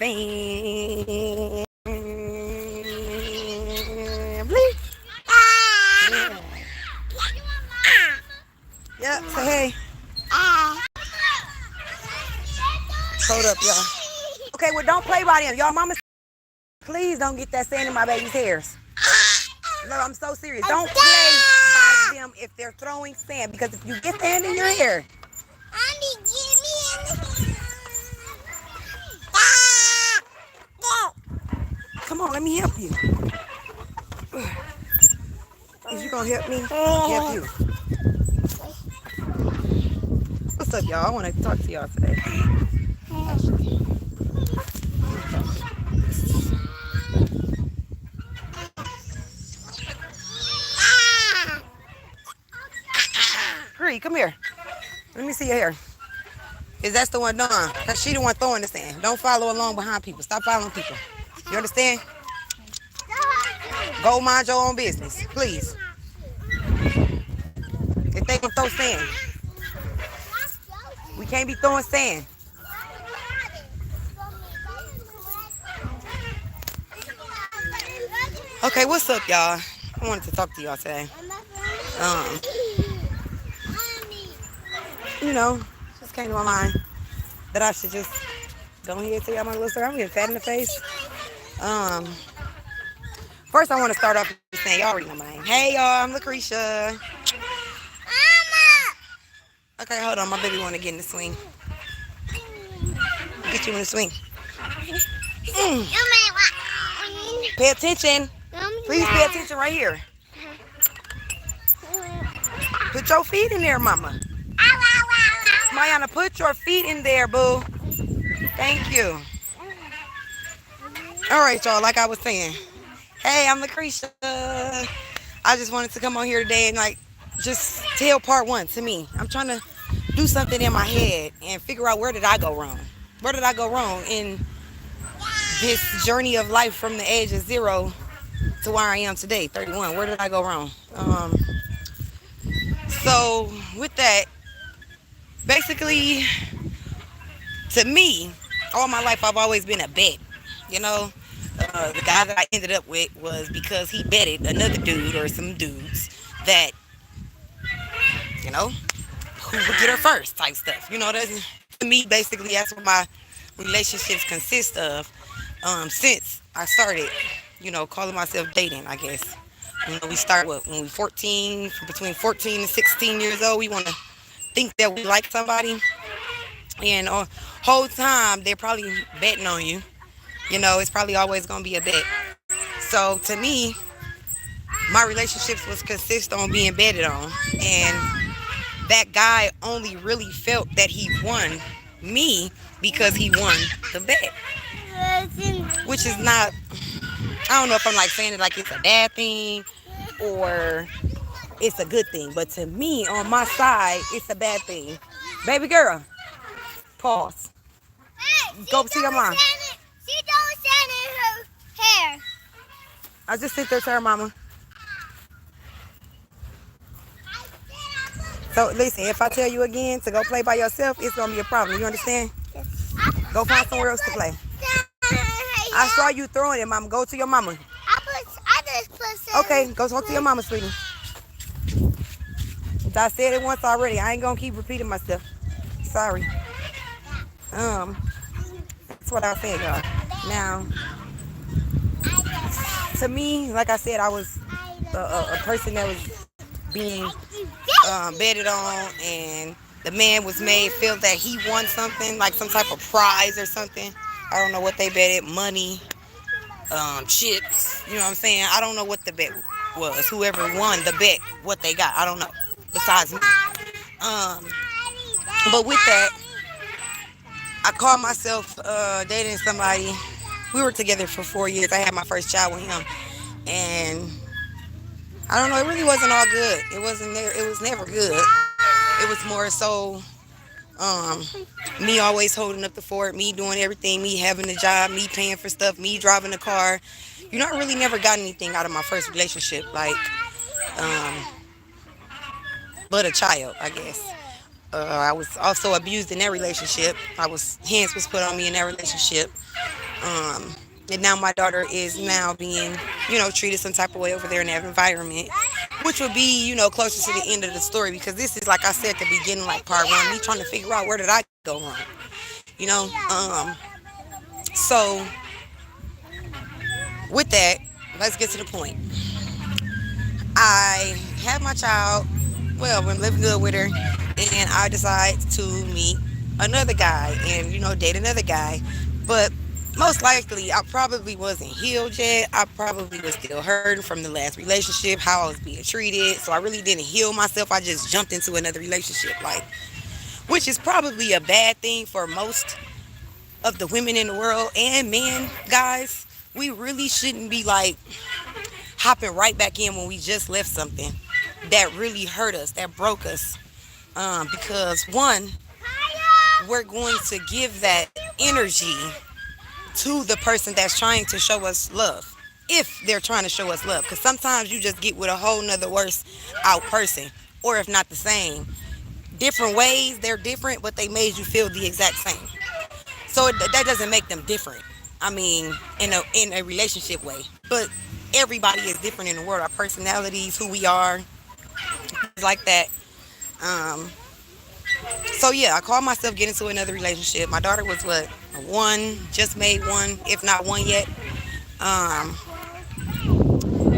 family. Yeah. Say hey. Hold up, y'all. Okay, well, don't play by them. Y'all mama, please don't get that sand in my baby's hairs. No, I'm so serious. Don't play by them if they're throwing sand, because if you get sand in your hair. Come on, let me help you. Is you gonna help me? Help you. What's up, y'all? I want to talk to y'all today. Bree, come here. Let me see your hair. Is that the one done? Because she the one throwing the sand. Don't follow along behind people. Stop following people. You understand? Go mind your own business, please. If they gonna throw sand, we can't be throwing sand. Okay, what's up, y'all? I wanted to talk to y'all today. Um, just came to my mind that I should just go ahead and tell y'all my little story. I'm getting fat in the face. Um, First, I want to start off with saying y'all already know my name. Hey, y'all, I'm Lakreeshia. Okay, hold on. My baby want to get in the swing. Get you in the swing. Pay attention. Please pay attention right here. Put your feet in there, mama. Mayana, put your feet in there, boo. Thank you. All right, y'all, like I was saying. Hey, I'm Lakreeshia. I just wanted to come on here today and just tell part one to me. I'm trying to do something in my head and figure out where did I go wrong. Where did I go wrong in this journey of life from the age of 0 to where I am today, 31? Where did I go wrong? So with that, basically, to me, all my life I've always been a bet. You know, the guy that I ended up with was because he betted another dude or some dudes that, who would get her first type stuff. That's, to me, basically, that's what my relationships consist of since I started, calling myself dating, I guess. We start when we 14, between 14 and 16 years old, we want to think that we like somebody. And whole time, they're probably betting on you. It's probably always going to be a bet. So to me, my relationships was consist on being betted on. And that guy only really felt that he won me because he won the bet. Which is not, I don't know if I'm saying it like it's a bad thing or it's a good thing. But to me, on my side, it's a bad thing. Baby girl, pause. Go to your mom. She don't stand in her hair. I just sit there to her mama. So listen, if I tell you again to go play by yourself, it's gonna be a problem. You understand? Go find somewhere else to play. I saw you throwing it, mama. Go to your mama. I just put. Okay, go talk to your mama, sweetie. I said it once already. I ain't gonna keep repeating myself. Sorry. That's what I said, y'all. Now, to me, like I said, I was a person that was being betted on, and the man was made feel that he won something, like some type of prize or something. I don't know what they betted, money, chips, you know what I'm saying? I don't know what the bet was. Whoever won the bet, what they got, I don't know, besides me. But with that, I called myself dating somebody. We were together for 4 years. I had my first child with him, and I don't know. It really wasn't all good. It wasn't there. It was never good. It was more so me always holding up the fort, me doing everything, me having a job, me paying for stuff, me driving a car. I really never got anything out of my first relationship, um, but a child, I guess. I was also abused in that relationship. Hands was put on me in that relationship. Um, and now my daughter is now being, treated some type of way over there in that environment, which would be, closer to the end of the story because this is, like I said at the beginning, like part one, me trying to figure out where did I go wrong, you know? So with that, let's get to the point. I have my child. Well, we're living good with her, and I decide to meet another guy and date another guy. But most likely, I probably wasn't healed yet. I probably was still hurting from the last relationship, how I was being treated. So I really didn't heal myself. I just jumped into another relationship, like, which is probably a bad thing for most of the women in the world and men, guys. We really shouldn't be like hopping right back in when we just left something that really hurt us, that broke us. Because one, we're going to give that energy to the person that's trying to show us love. If they're trying to show us love. Because sometimes you just get with a whole nother worse out person. Or if not the same. Different ways, they're different, but they made you feel the exact same. So that doesn't make them different. I mean, in a relationship way. But everybody is different in the world. Our personalities, who we are, things like that. Um, so yeah, I called myself getting into another relationship. My daughter was what, a one, just made one, if not one yet. Um,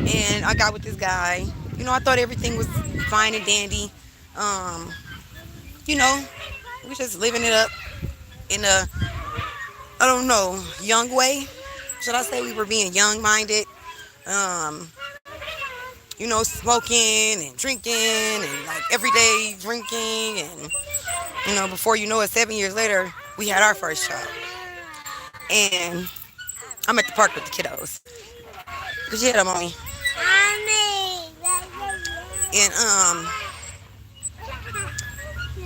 and I got with this guy. I thought everything was fine and dandy. Um, you know, we just living it up in a, I don't know, young way. Should I say we were being young minded? Um, smoking and drinking and like every day drinking and before you know it, 7 years later, we had our first child. And I'm at the park with the kiddos. Cause you had them on me. And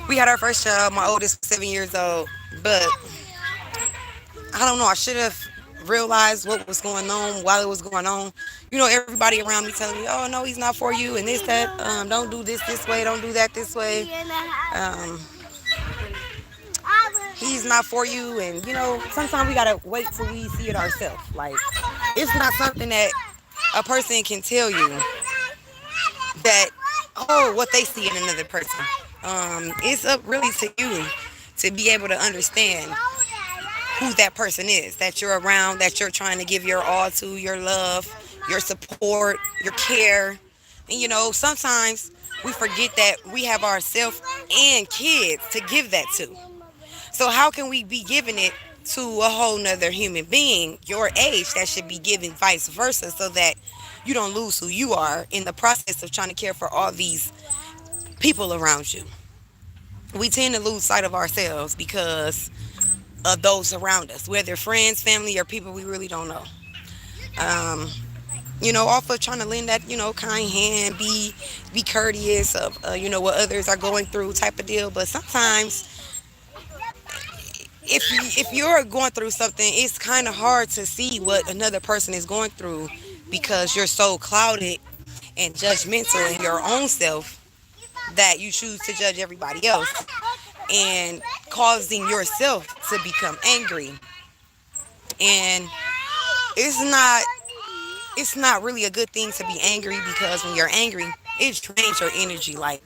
we had our first child. My oldest was 7 years old, but I don't know. I should have realized what was going on while it was going on. Everybody around me telling me, "Oh no, he's not for you," and this, that. Don't do this way. Don't do that this way. Um, he's not for you, and sometimes we gotta wait till we see it ourselves. Like, it's not something that a person can tell you that, oh, what they see in another person. It's up really to you to be able to understand who that person is that you're around, that you're trying to give your all to, your love, your support, your care. And sometimes we forget that we have ourselves and kids to give that to. So how can we be giving it to a whole nother human being your age that should be given vice versa, so that you don't lose who you are in the process of trying to care for all these people around you? We tend to lose sight of ourselves because of those around us, whether friends, family, or people we really don't know. Um, off of trying to lend that, kind hand, be courteous of, what others are going through type of deal. But sometimes if you're going through something, it's kind of hard to see what another person is going through because you're so clouded and judgmental in your own self that you choose to judge everybody else and causing yourself to become angry. And it's not it's not really a good thing to be angry, because when you're angry, it drains your energy, like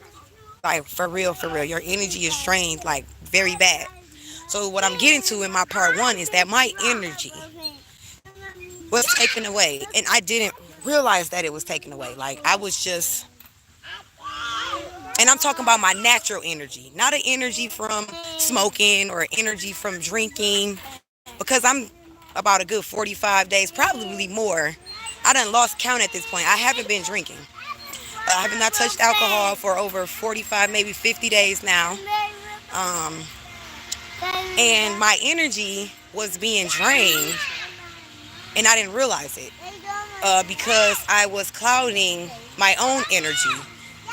for real, your energy is drained like very bad. So what I'm getting to in my part one is that my energy was taken away, and I didn't realize that it was taken away. Like, I was just, and I'm talking about my natural energy, not an energy from smoking or energy from drinking, because I'm about a good 45 days, probably more. I done lost count at this point. I haven't been drinking. I have not touched alcohol for over 45, maybe 50 days now. Um, and my energy was being drained, and I didn't realize it because I was clouding my own energy,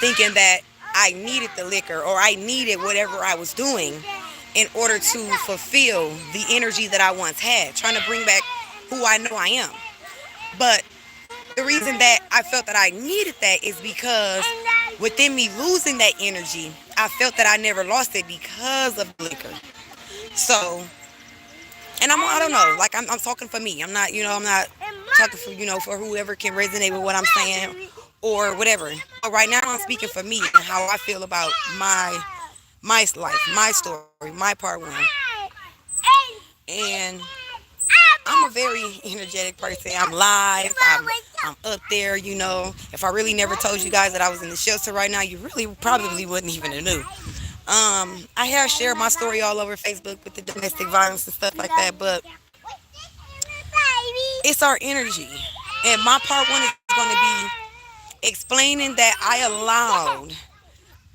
thinking that I needed the liquor or I needed whatever I was doing in order to fulfill the energy that I once had, trying to bring back who I know I am. But the reason that I felt that I needed that is because within me losing that energy, I felt that I never lost it because of the liquor. So And I don't know, like I'm talking for me. I'm not talking for, for whoever can resonate with what I'm saying or whatever. But right now I'm speaking for me and how I feel about my life, my story, my part one. And I'm a very energetic person. I'm live. I'm up there. If I really never told you guys that I was in the shelter right now, you really probably wouldn't even have knew. I have shared my story all over Facebook with the domestic violence and stuff like that, but it's our energy. And my part one is going to be explaining that I allowed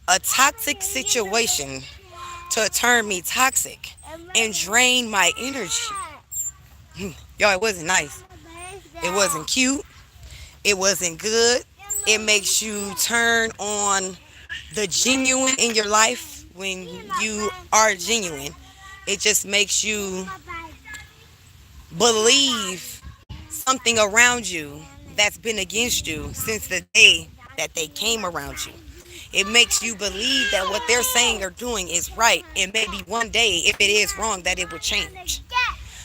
a toxic situation to turn me toxic and drain my energy. Y'all, it wasn't nice. It wasn't cute. It wasn't good. It makes you turn on the genuine in your life when you are genuine. It just makes you believe something around you that's been against you since the day that they came around you. It makes you believe that what they're saying or doing is right, and maybe one day, if it is wrong, that it will change.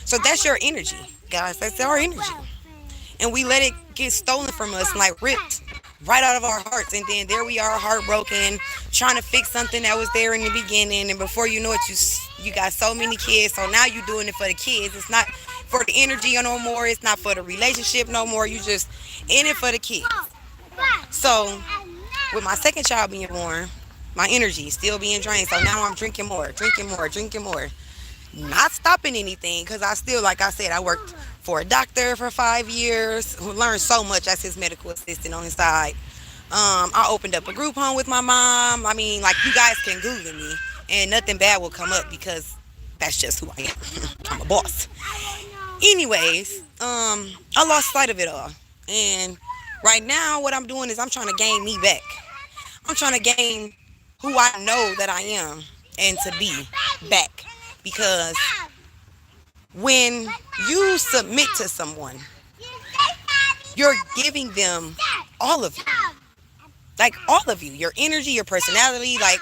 So that's your energy, guys. That's our energy. And we let it get stolen from us, like ripped right out of our hearts. And then there we are, heartbroken, trying to fix something that was there in the beginning. And before you know it, you got so many kids. So now you're doing it for the kids. It's not for the energy no more. It's not for the relationship no more. You just in it for the kids. So with my second child being born, my energy is still being drained. So now I'm drinking more, drinking more, drinking more. Not stopping anything because I still, like I said, I worked for a doctor for 5 years, who learned so much as his medical assistant on his side. I opened up a group home with my mom. I mean, like, you guys can Google me and nothing bad will come up because that's just who I am. I'm a boss. Anyways, I lost sight of it all. And right now, what I'm doing is I'm trying to gain me back. I'm trying to gain who I know that I am and to be back. Because when you submit to someone, you're giving them all of you. Like, all of you. Your energy, your personality, like,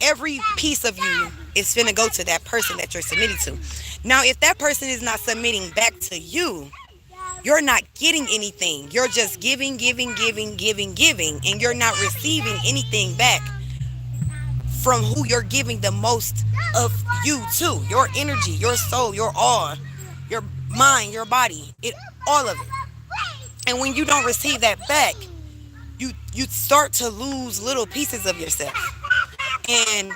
every piece of you is finna go to that person that you're submitting to. Now, if that person is not submitting back to you, you're not getting anything. You're just giving, giving, giving, giving, giving, and you're not receiving anything back from who you're giving the most of you to. Your energy, your soul, your all, your mind, your body, all of it. And when you don't receive that back, you start to lose little pieces of yourself. And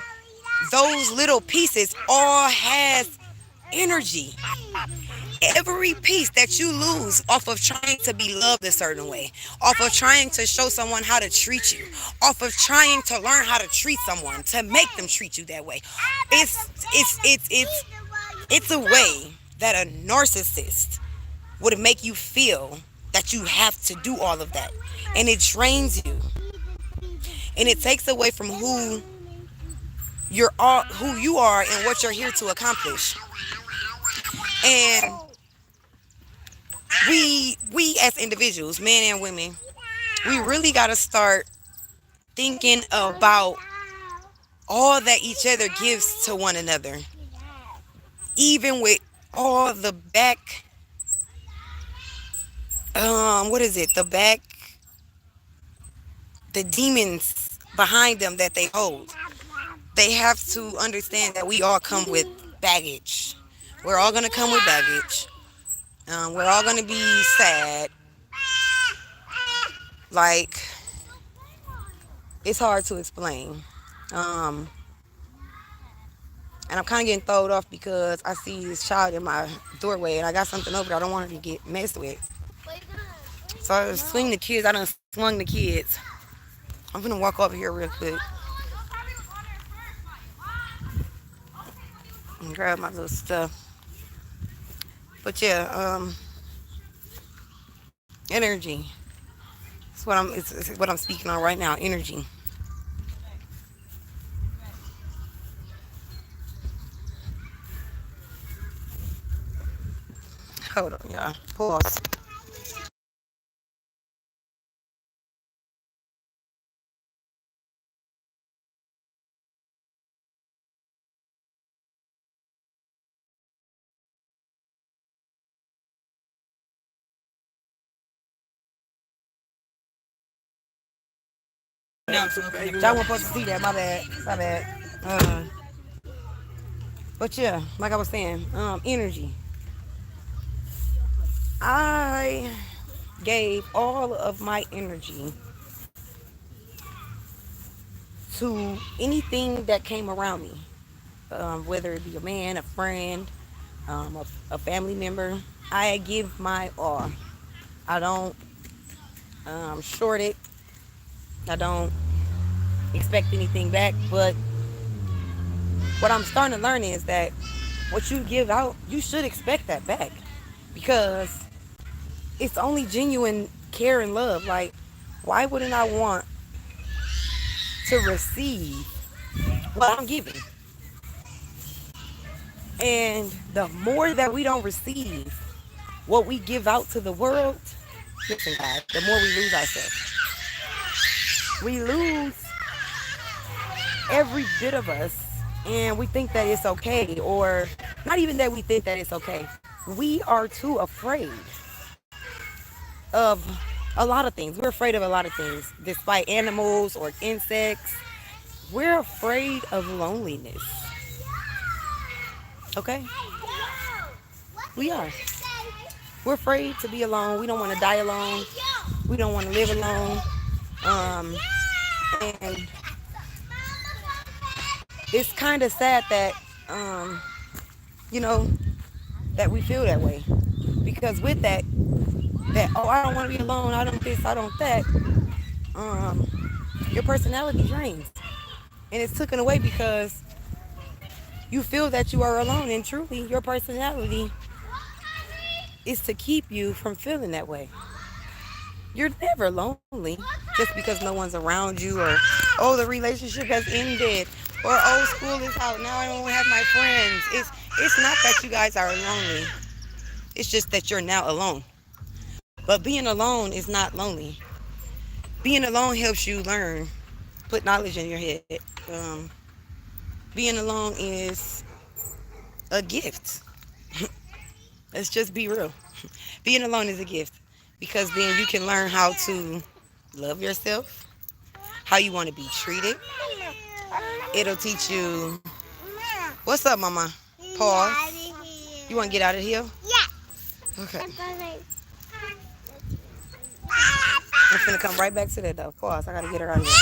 those little pieces all has energy. Every piece that you lose off of trying to be loved a certain way, off of trying to show someone how to treat you, off of trying to learn how to treat someone, to make them treat you that way, it's a way that a narcissist would make you feel that you have to do all of that, and it drains you, and it takes away from who you are and what you're here to accomplish. And we as individuals, men and women, we really got to start thinking about all that each other gives to one another, even with all the back, what is it, the demons behind them that they hold. They have to understand that we all come with baggage. We're all going to come with baggage. We're all going to be sad. Like, it's hard to explain. Um, and I'm kind of getting thrown off because I see this child in my doorway and I got something over there. I don't want her to get messed with. So I swing the kids. I done swung the kids. I'm gonna walk over here real quick and grab my little stuff. But yeah, energy. It's what I'm speaking on right now. Energy. Hold on, y'all. Pause. Y'all weren't supposed to see that. My bad. My bad. But yeah, like I was saying, energy. I gave all of my energy to anything that came around me, whether it be a man, a friend, a family member. I give my all. I don't short it. I don't expect anything back. But what I'm starting to learn is that what you give out, you should expect that back because it's only genuine care and love. Like, why wouldn't I want to receive what I'm giving? And the more that we don't receive what we give out to the world, listen, guys, the more we lose ourselves. We lose every bit of us, and we think that it's okay, or not even that we think that it's okay. We are too afraid of a lot of things. We're afraid of a lot of things, despite animals or insects. We're afraid of loneliness. Okay? We are. We're afraid to be alone. We don't want to die alone. We don't want to live alone. Um, and it's kind of sad that, you know, that we feel that way. Because with that, oh, I don't want to be alone. I don't this, I don't that. Your personality drains. And it's taken away because you feel that you are alone. And truly, your personality is to keep you from feeling that way. You're never lonely just because no one's around you, or oh, the relationship has ended, or oh, school is out, now I don't have my friends. It's not that you guys are lonely. It's just that you're now alone. But being alone is not lonely. Being alone helps you learn, put knowledge in your head. Um, Being alone is a gift. Let's just be real. Being alone is a gift because then you can learn how to love yourself, how you want to be treated. It'll teach you. What's up, mama? Pause. You want to get out of here? Okay. I'm finna come right back to that though. Pause. I gotta get her out of here.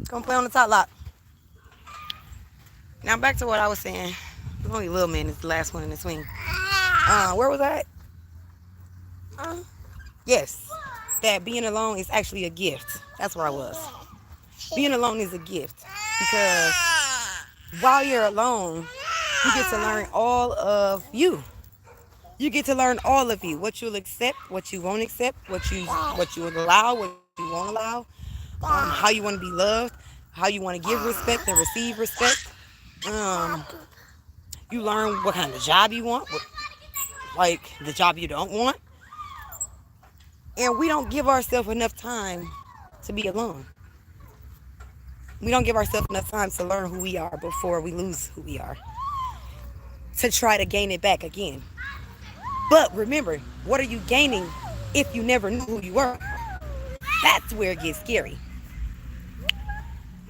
Come play on the top lock. Now back to what I was saying. Only little man is the last one in the swing. Where was I? Yes, that being alone is actually a gift. That's where I was. Being alone is a gift because while you're alone, you get to learn all of you. You get to learn all of you. What you'll accept, what you won't accept, what you will allow, what you won't allow, how you want to be loved, how you want to give respect and receive respect. Um, you learn what kind of job you want, like the job you don't want. And we don't give ourselves enough time to be alone. We don't give ourselves enough time to learn who we are before we lose who we are, to try to gain it back again. But remember, what are you gaining if you never knew who you were? That's where it gets scary.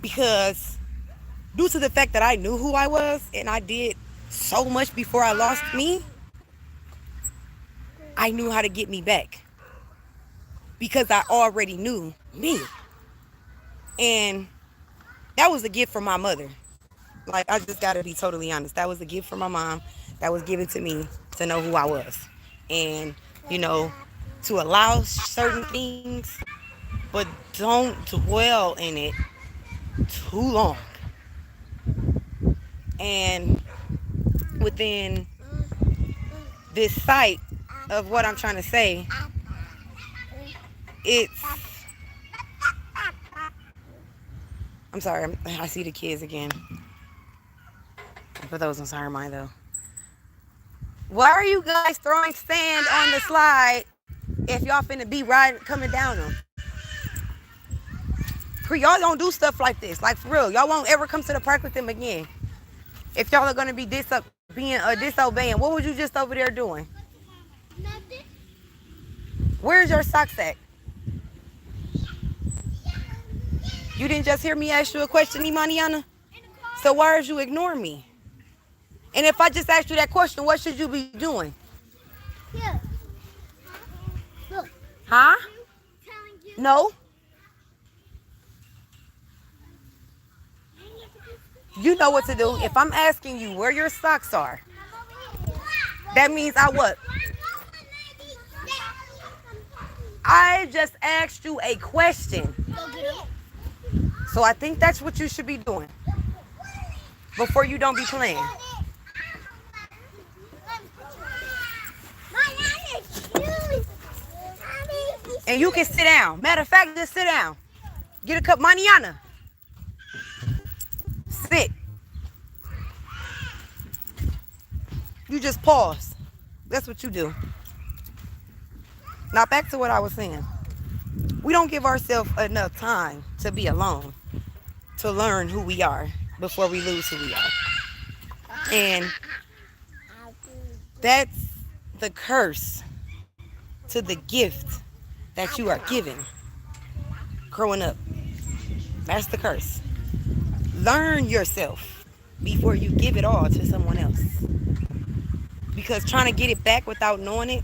Because due to the fact that I knew who I was and I did so much before I lost me, I knew how to get me back. Because I already knew me. And that was a gift from my mother. Like, I just got to be totally honest. That was a gift from my mom that was given to me to know who I was. And, you know, to allow certain things, but don't dwell in it too long. And within this sight of what I'm trying to say, it's, I'm sorry, I see the kids again. For those on Siren Mind though. Why are you guys throwing sand on the slide if y'all finna be riding, coming down them? Y'all don't do stuff like this. Like, for real. Y'all won't ever come to the park with them again. If y'all are gonna be disobeying, what was you just over there doing? Nothing. Where's your socks at? You didn't just hear me ask you a question, Imaniana? So why did you ignore me? And if I just asked you that question, what should you be doing? Here. Look. Huh? Telling you. No? You know what to do. If I'm asking you where your socks are, that means I what? I just asked you a question. So I think that's what you should be doing before you don't be playing. And you can sit down. Matter of fact, just sit down. Get a cup. Maniana. Sit. You just pause. That's what you do. Now back to what I was saying. We don't give ourselves enough time to be alone, to learn who we are before we lose who we are. And that's the curse to the gift that you are given growing up. That's the curse. Learn yourself before you give it all to someone else. Because trying to get it back without knowing it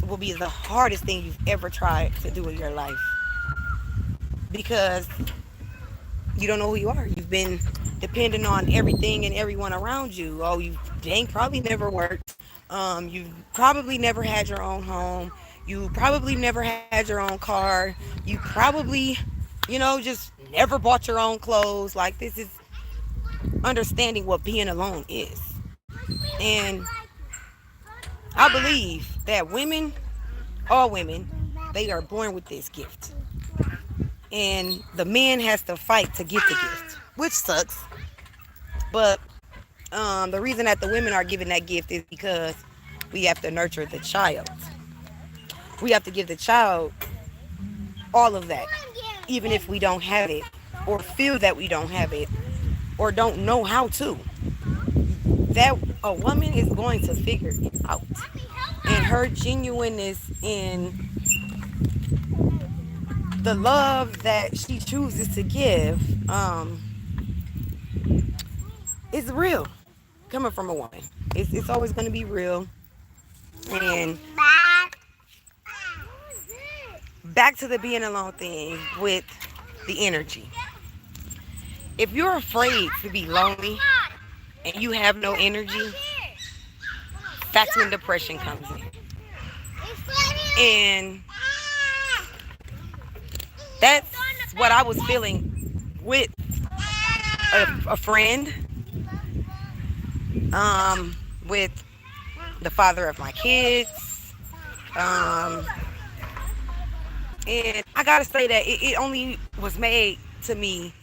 will be the hardest thing you've ever tried to do in your life. Because you don't know who you are. You've been depending on everything and everyone around you. Oh, you dang probably never worked. You probably never had your own home. You probably never had your own car. You probably, just never bought your own clothes. Like, this is understanding what being alone is. And I believe that women, all women, they are born with this gift. And the man has to fight to get the gift, which sucks. But the reason that the women are given that gift is because we have to nurture the child. We have to give the child all of that, even if we don't have it, or feel that we don't have it, or don't know how to. That a woman is going to figure it out. And her genuineness in the love that she chooses to give is real, coming from a woman. It's always going to be real. And back to the being alone thing with the energy. If you're afraid to be lonely and you have no energy, that's when depression comes in. And that's what I was feeling with a friend, with the father of my kids. And I gotta say that it only was made to me.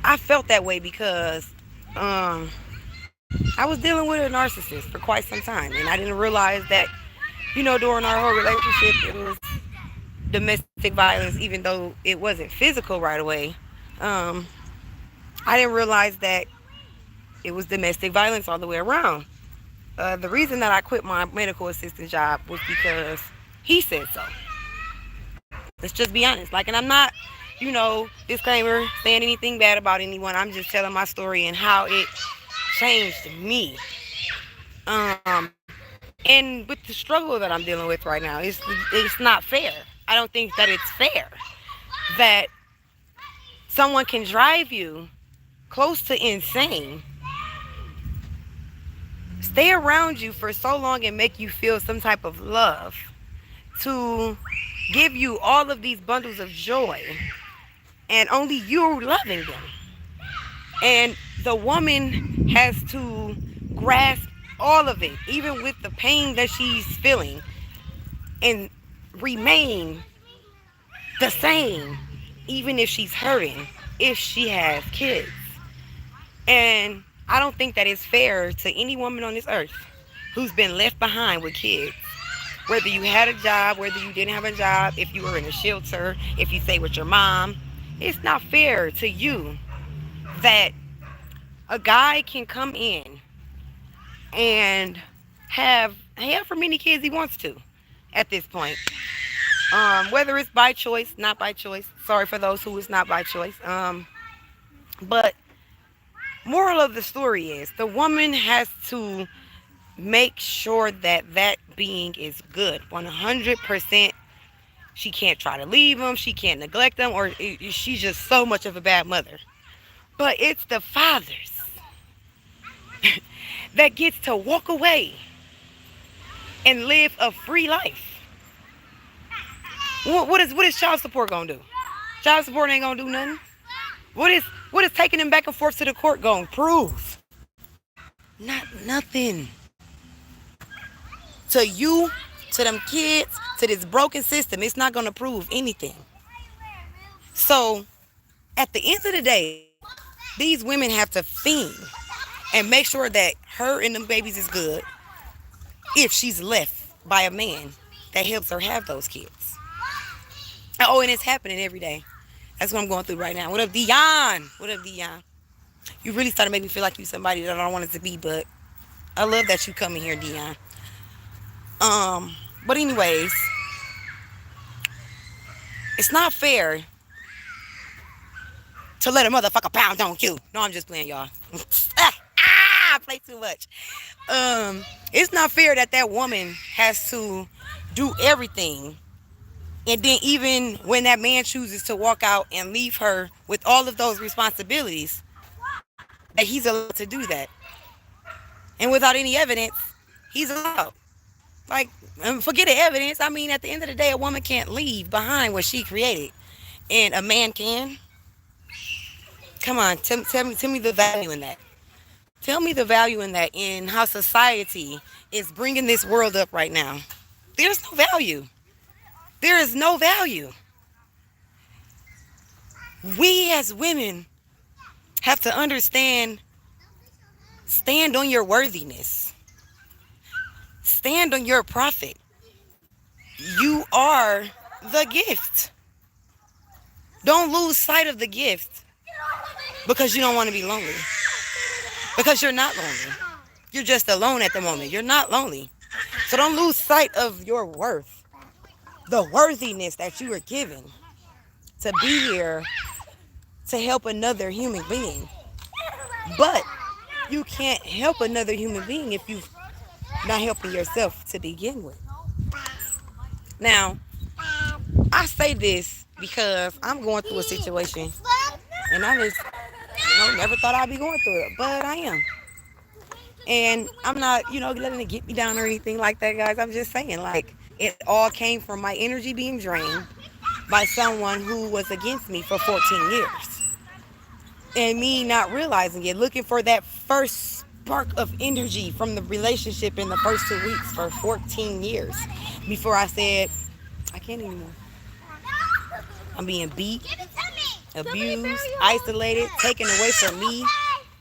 I felt that way because I was dealing with a narcissist for quite some time, and I didn't realize that, during our whole relationship, it was domestic violence, even though it wasn't physical right away. I didn't realize that it was domestic violence all the way around. The reason that I quit my medical assistant job was because he said so. Let's just be honest. Like, and I'm not, disclaimer, saying anything bad about anyone. I'm just telling my story and how it changed me. And with the struggle that I'm dealing with right now, it's not fair. I don't think that it's fair that someone can drive you close to insane, stay around you for so long and make you feel some type of love, to give you all of these bundles of joy, and only you loving them. And the woman has to grasp all of it, even with the pain that she's feeling, and remain the same, even if she's hurting, if she has kids. And I don't think that it's fair to any woman on this earth who's been left behind with kids. Whether you had a job, whether you didn't have a job, if you were in a shelter, if you stayed with your mom, it's not fair to you that a guy can come in and have for many kids he wants to at this point. Whether it's by choice, not by choice. Sorry for those who it's not by choice. But moral of the story is the woman has to make sure that that being is good 100%. She can't try to leave him, she can't neglect them, or she's just so much of a bad mother. But it's the fathers that gets to walk away and live a free life. What is child support gonna do? Child support ain't gonna do nothing. What is taking them back and forth to the court gonna prove? Not nothing. To you, to them kids, to this broken system, it's not gonna prove anything. So at the end of the day, these women have to fiend and make sure that her and them babies is good if she's left by a man that helps her have those kids. Oh, and it's happening every day. That's what I'm going through right now. What up, Dion? What up, Dion? You really started to make me feel like you somebody that I don't want it to be, but I love that you come in here, Dion. But anyways, it's not fair to let a motherfucker pound on you. No, I'm just playing, y'all. I play too much. It's not fair that that woman has to do everything, and then even when that man chooses to walk out and leave her with all of those responsibilities, that he's allowed to do that, and without any evidence, he's allowed. Like, forget the evidence. I mean, at the end of the day, a woman can't leave behind what she created, and a man can. Come on, tell me the value in that. Tell me the value in that, in how society is bringing this world up right now. There's no value. There is no value. We as women have to understand, stand on your worthiness. Stand on your profit. You are the gift. Don't lose sight of the gift because you don't want to be lonely. Because you're not lonely. You're just alone at the moment. You're not lonely. So don't lose sight of your worth. The worthiness that you were given to be here to help another human being. But you can't help another human being if you're not helping yourself to begin with. Now, I say this because I'm going through a situation and I just, never thought I'd be going through it, but I am. And I'm not, letting it get me down or anything like that, guys. I'm just saying, like, it all came from my energy being drained by someone who was against me for 14 years. And me not realizing it, looking for that first spark of energy from the relationship in the first 2 weeks for 14 years before I said, I can't anymore. I'm being beat, abused, isolated, taken away from me,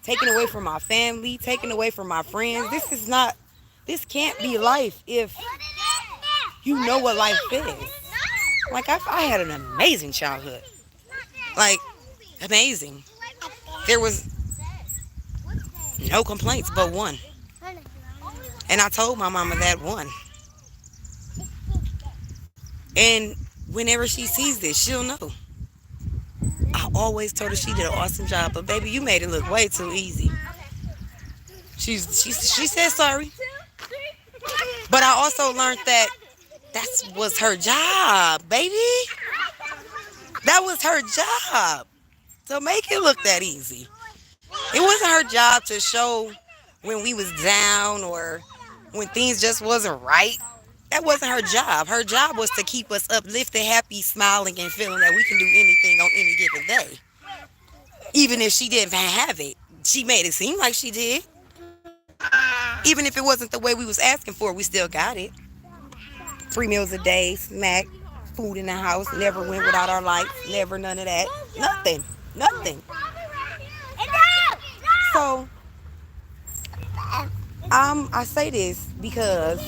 taken away from my family, taken away from my friends. This can't be life if you know what life is. Like, I had an amazing childhood. Like, amazing. There was no complaints but one. And I told my mama that one. And whenever she sees this, she'll know. I always told her she did an awesome job, but baby, you made it look way too easy. She said sorry. But I also learned that was her job, baby. That was her job. To make it look that easy. It wasn't her job to show when we was down or when things just wasn't right. That wasn't her job. Her job was to keep us uplifted, happy, smiling, and feeling that we can do anything on any given day. Even if she didn't have it, she made it seem like she did. Even if it wasn't the way we was asking for, we still got it. 3 meals a day, snack, food in the house, never went without our lights, never none of that. Nothing. So I say this because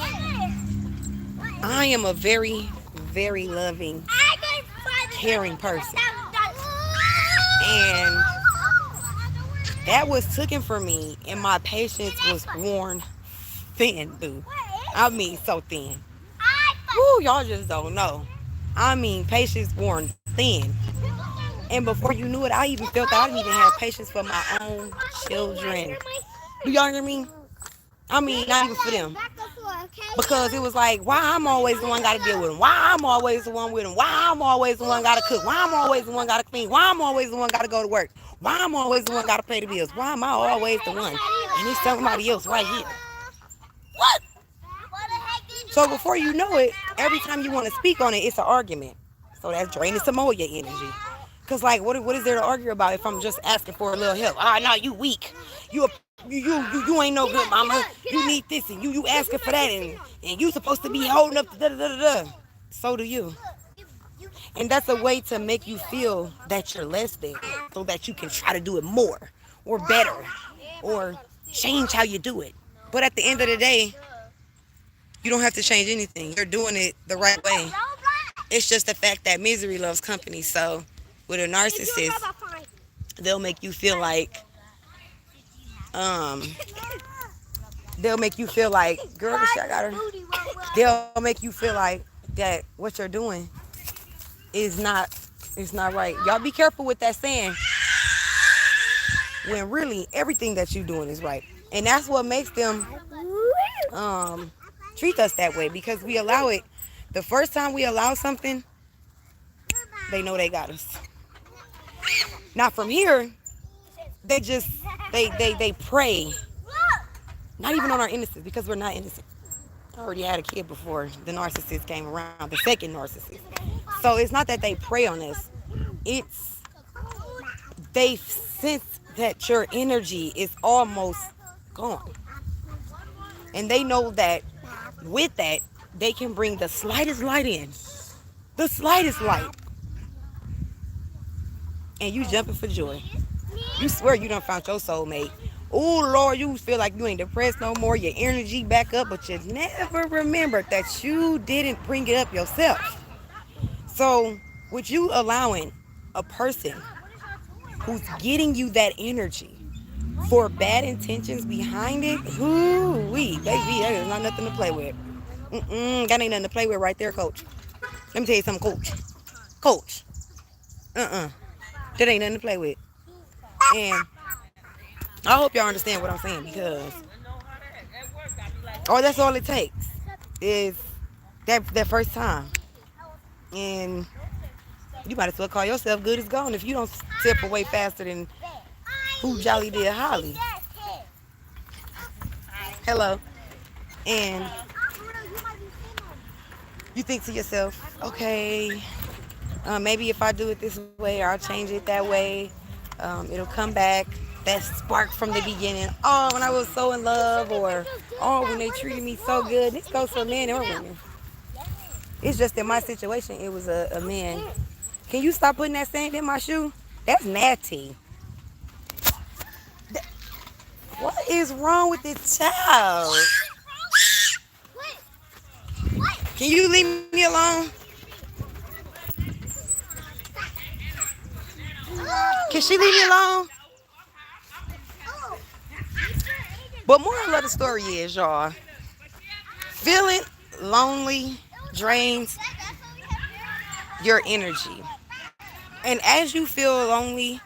I am a very, very loving, caring person. And that was taken from me, and my patience was worn thin, dude. I mean, so thin. Woo, y'all just don't know. I mean, patience worn thin. And before you knew it, I even felt that I didn't even have patience for my own children. Do y'all hear me? I mean, not even for them. Because it was like, why I'm always the one got to deal with them? Why I'm always the one with them? Why I'm always the one got to cook? Why I'm always the one got to clean? Why I'm always the one got to go to work? Why I'm always the one got to pay the bills? Why am I always the one? And it's somebody else right here. What? So before you know it, every time you want to speak on it, it's an argument. So that's draining some more of your energy. Cause like, what is there to argue about if I'm just asking for a little help? Ah, no, you weak. You ain't no good, mama. You need this and you asking for that and you supposed to be holding up the da da da da. So do you. And that's a way to make you feel that you're less than, so that you can try to do it more or better or change how you do it. But at the end of the day, you don't have to change anything. You're doing it the right way. It's just the fact that misery loves company. So with a narcissist, they'll make you feel like, um, they'll make you feel like, girl, this shit, I got her. They'll make you feel like that what you're doing is not, is not right. Y'all be careful with that saying when really everything that you're doing is right. And that's what makes them um, treat us that way, because we allow it. The first time we allow something, they know they got us. Not from here, they just they prey. Not even on our innocence, because we're not innocent. I already had a kid before the narcissist came around, the second narcissist. So it's not that they prey on us. It's they sense that your energy is almost gone. And they know that with that, they can bring the slightest light in. The slightest light. And you jumping for joy. You swear you done found your soulmate. Oh Lord, you feel like you ain't depressed no more. Your energy back up, but you never remembered that you didn't bring it up yourself. So, with you allowing a person who's getting you that energy for bad intentions behind it, whoo-wee, baby, that is not nothing to play with. That ain't nothing to play with right there, coach. Let me tell you something, coach. Coach, that ain't nothing to play with. And I hope y'all understand what I'm saying, because that's all it takes is that first time. And you might as well call yourself good as gone if you don't step away faster than who jolly did Holly. Hello. And you think to yourself, okay, maybe if I do it this way or I'll change it that way, it'll come back. That spark from the beginning. Oh, when I was so in love, or oh, when they treated me so good. This goes for men or women. It's just in my situation, it was a man. Can you stop putting that sand in my shoe? That's nasty. What is wrong with this child? Can you leave me alone? Can she leave me alone? But moral of the story is, y'all, feeling lonely drains your energy. And as you feel lonely,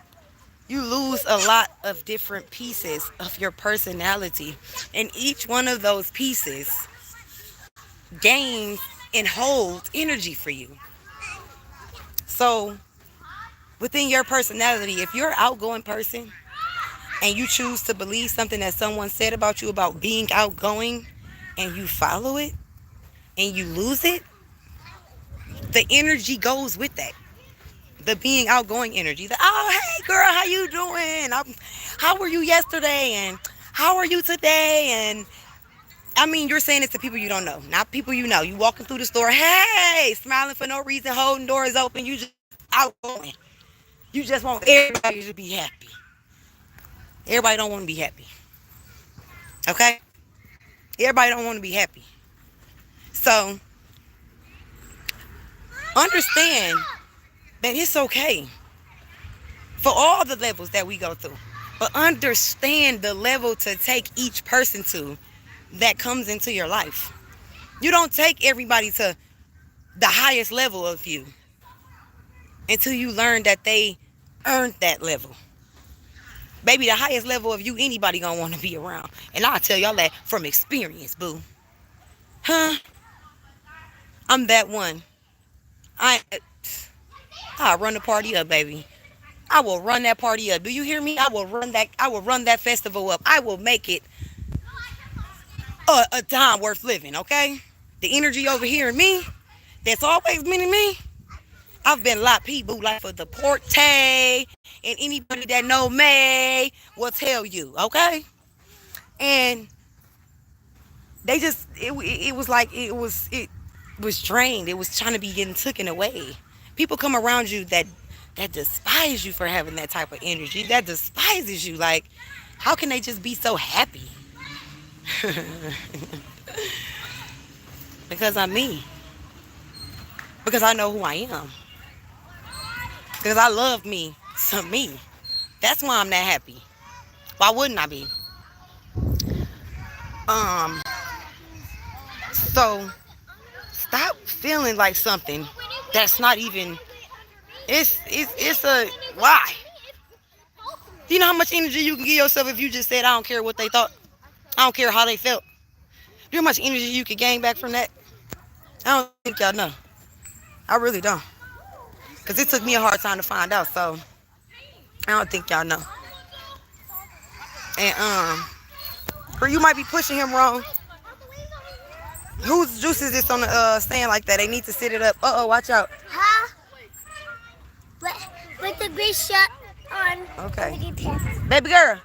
you lose a lot of different pieces of your personality. And each one of those pieces gains and holds energy for you. So within your personality, if you're an outgoing person and you choose to believe something that someone said about you about being outgoing, and you follow it and you lose it, the energy goes with that. The being outgoing energy. The, oh, hey girl, how you doing? How were you yesterday? And how are you today? And I mean, you're saying it to people you don't know, not people you know. You walking through the store, hey, smiling for no reason, holding doors open. You just outgoing. You just want everybody to be happy. Everybody don't want to be happy. Okay? Everybody don't want to be happy. So understand that it's okay for all the levels that we go through. But understand the level to take each person to that comes into your life. You don't take everybody to the highest level of you until you learn that they earned that level. Baby, the highest level of you, anybody gonna want to be around. And I'll tell y'all that from experience, boo. Huh? I'm that one. I I'll run the party up, baby. I will run that party up. Do you hear me? I will run that festival up. I will make it a time worth living, okay? The energy over here in me, that's always been in me. I've been a lot of people like for the Porte and anybody that know me will tell you, okay? And they just it was like it was drained. It was trying to be getting taken away. People come around you that despise you for having that type of energy. That despises you. Like, how can they just be so happy? Because I'm me. Because I know who I am. Because I love me some me. That's why I'm that happy. Why wouldn't I be? Um, so stop feeling like something that's not even it's a why. Do you know how much energy you can give yourself if you just said I don't care what they thought? I don't care how they felt. Do you know how much energy you could gain back from that? I don't think y'all know. I really don't. Because it took me a hard time to find out, so I don't think y'all know. And or you might be pushing him wrong. Whose juice is this on the stand like that? They need to sit it up. Uh oh, watch out. Huh? With the gray shirt on. Okay. Baby girl,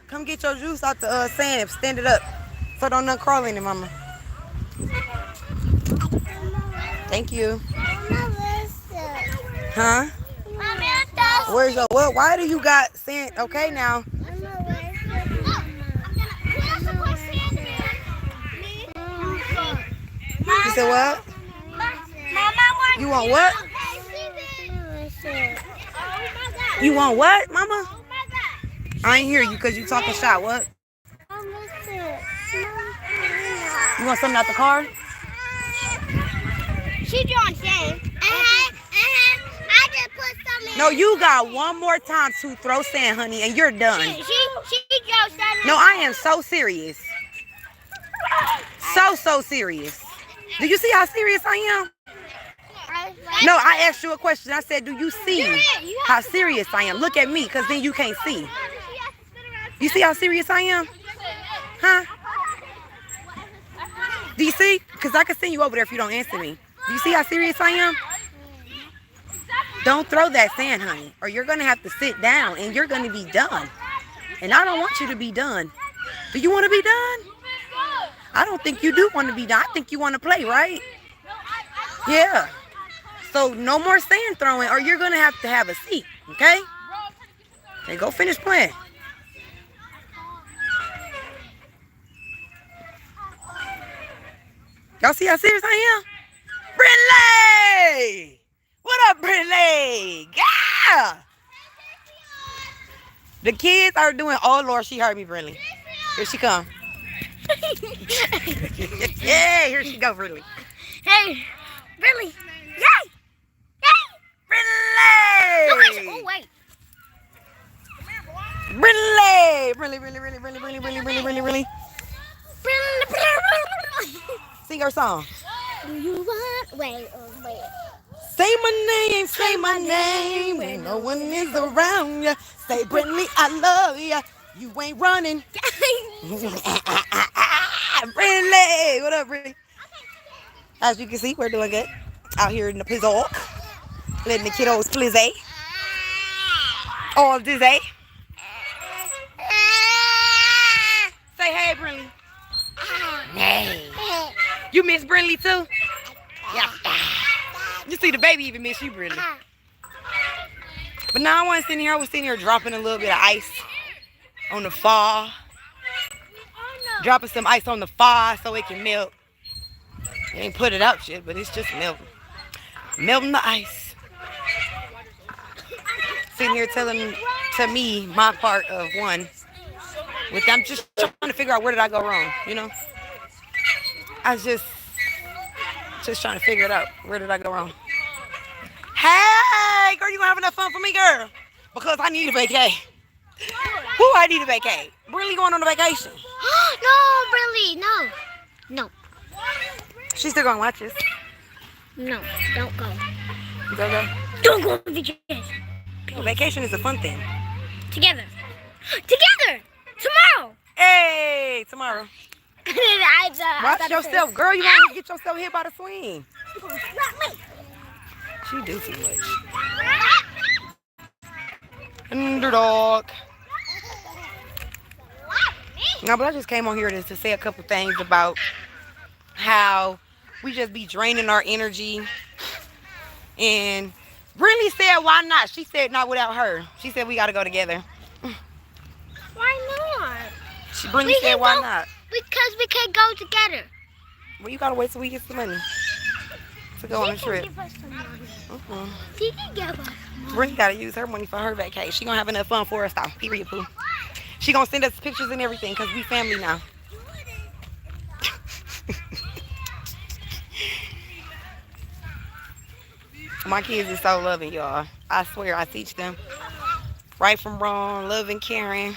come get your juice out the sand. Stand it up so don't nothing crawl in it, mama. Thank you. Huh? Where's your what? Why do you got sand? Okay now. You said what? You want what? You want what, mama? I ain't hear you because you talking shot. What? You want something out the car? She drawing sand. I just put some in. No, you got one more time to throw sand, honey, and you're done. She drew sand. No, I am so serious. So serious. Do you see how serious I am? No, I asked you a question. I said, do you see how serious I am? Look at me, because then you can't see. You see how serious I am? Huh? Do you see? Because I can send you over there if you don't answer me. Do you see how serious I am? Don't throw that sand, honey, or you're going to have to sit down, and you're going to be done. And I don't want you to be done. Do you want to be done? I don't think you do want to be done. I think you want to play, right? Yeah. So no more sand throwing, or you're going to have a seat, okay? Okay, go finish playing. Y'all see how serious I am? Brinley! What up, Brinley? Yeah! The kids are doing, oh, Lord, she heard me, Brinley. Here she come. Yeah, here she go, Brinley. Hey, Brinley. Yay! Brinley! Oh, wait. Brinley! Sing her song. Do you want? Wait. Say my name when no one is around ya. Say, Brinley, I love ya. You ain't running. Brinley! What up, Brinley? As you can see, we're doing good. Out here in the pizzle. Letting the kiddos plizzy. All dizzy. Say hey, Brinley. Hey. You miss Brinley too? Yeah. You see the baby even miss you, Brinley. But now I wasn't sitting here. I was sitting here dropping a little bit of ice on the fall. Dropping some ice on the fire so it can melt. Ain't put it out yet, but it's just melting. Melting the ice. Sitting here telling to me my part of one. With I'm just trying to figure out where did I go wrong, I just trying to figure it out. Where did I go wrong? Hey, girl, you gonna have enough fun for me, girl? Because I need a vacay. Who I need a vacay? Really going on a vacation? No, really, no. No. She's still gonna watch us. No, don't go. Go go. Don't go to vacation. Vacation is a fun thing. Together. Together. Tomorrow. Hey, tomorrow. Watch yourself, girl. You gonna get yourself hit by the swing. She do too much. Underdog. No, but I just came on here to say a couple things about how we just be draining our energy. And Brinley said, why not? She said, not without her. She said, we got to go together. Why not? Brinley said, why not? Because we can go together. Well, you got to wait till we get some money to go on a trip. She can give us money. Brinley got to use her money for her vacation. She going to have enough fun for us, though. Period, poo. She going to send us pictures and everything because we family now. My kids is so loving, y'all. I swear I teach them right from wrong, loving, caring,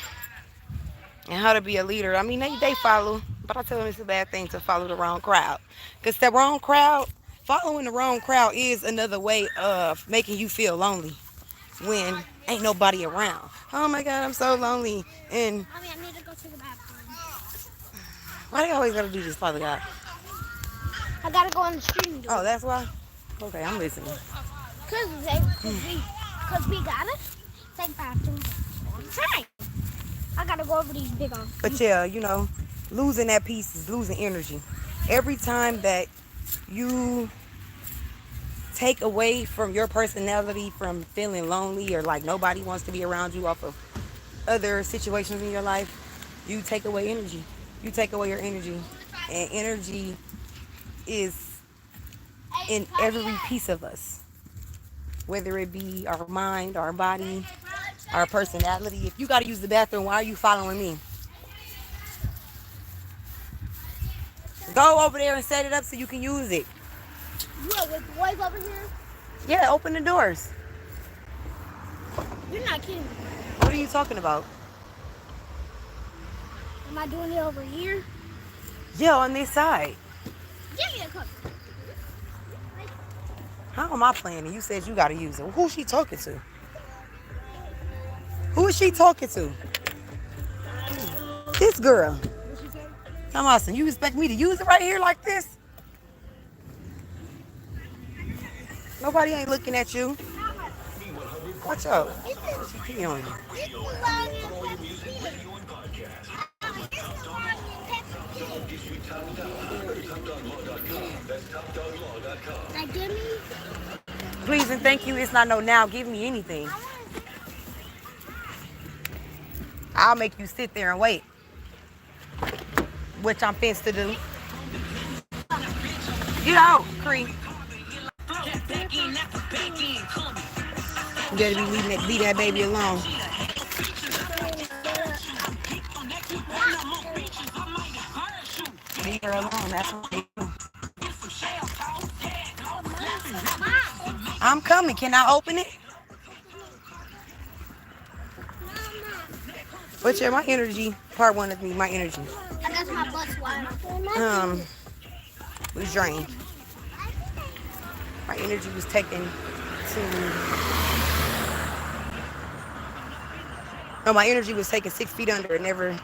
and how to be a leader. I mean, they follow, but I tell them it's a bad thing to follow the wrong crowd. Because the wrong crowd, following the wrong crowd is another way of making you feel lonely when ain't nobody around. Oh my God, I'm so lonely. And I need to go to the bathroom. why they always got to do this, Father God? I got to go on the street and do it. Oh, that's why? Okay, I'm listening. Because we got to take bathrooms all the time. I got to go over these big arms. But yeah, losing that piece is losing energy. Every time that you take away from your personality from feeling lonely or like nobody wants to be around you off of other situations in your life, you take away energy. You take away your energy. And energy is in every piece of us. Whether it be our mind, our body, our personality. If you got to use the bathroom, why are you following me? Go over there and set it up so you can use it. Look, there's boys over here. Yeah, open the doors. You're not kidding me. What are you talking about? Am I doing it over here? Yeah, on this side. Give me a cup. How am I playing? And you said you got to use it. Who's she talking to? Who is she talking to? This girl. I'm asking, you expect me to use it right here like this? Nobody ain't looking at you. Watch out. She pee on you. Like, give me. Please and thank you. It's not no now. Give me anything. I'll make you sit there and wait. Which I'm fenced to do. Get out, Cree. You gotta leave that baby alone. Leave her alone. That's what they do. I'm coming. Can I open it? But yeah, my energy, part one of me, my energy. I got my butt swab. Was drained. My energy was taken to. No, my energy was taken 6 feet under and never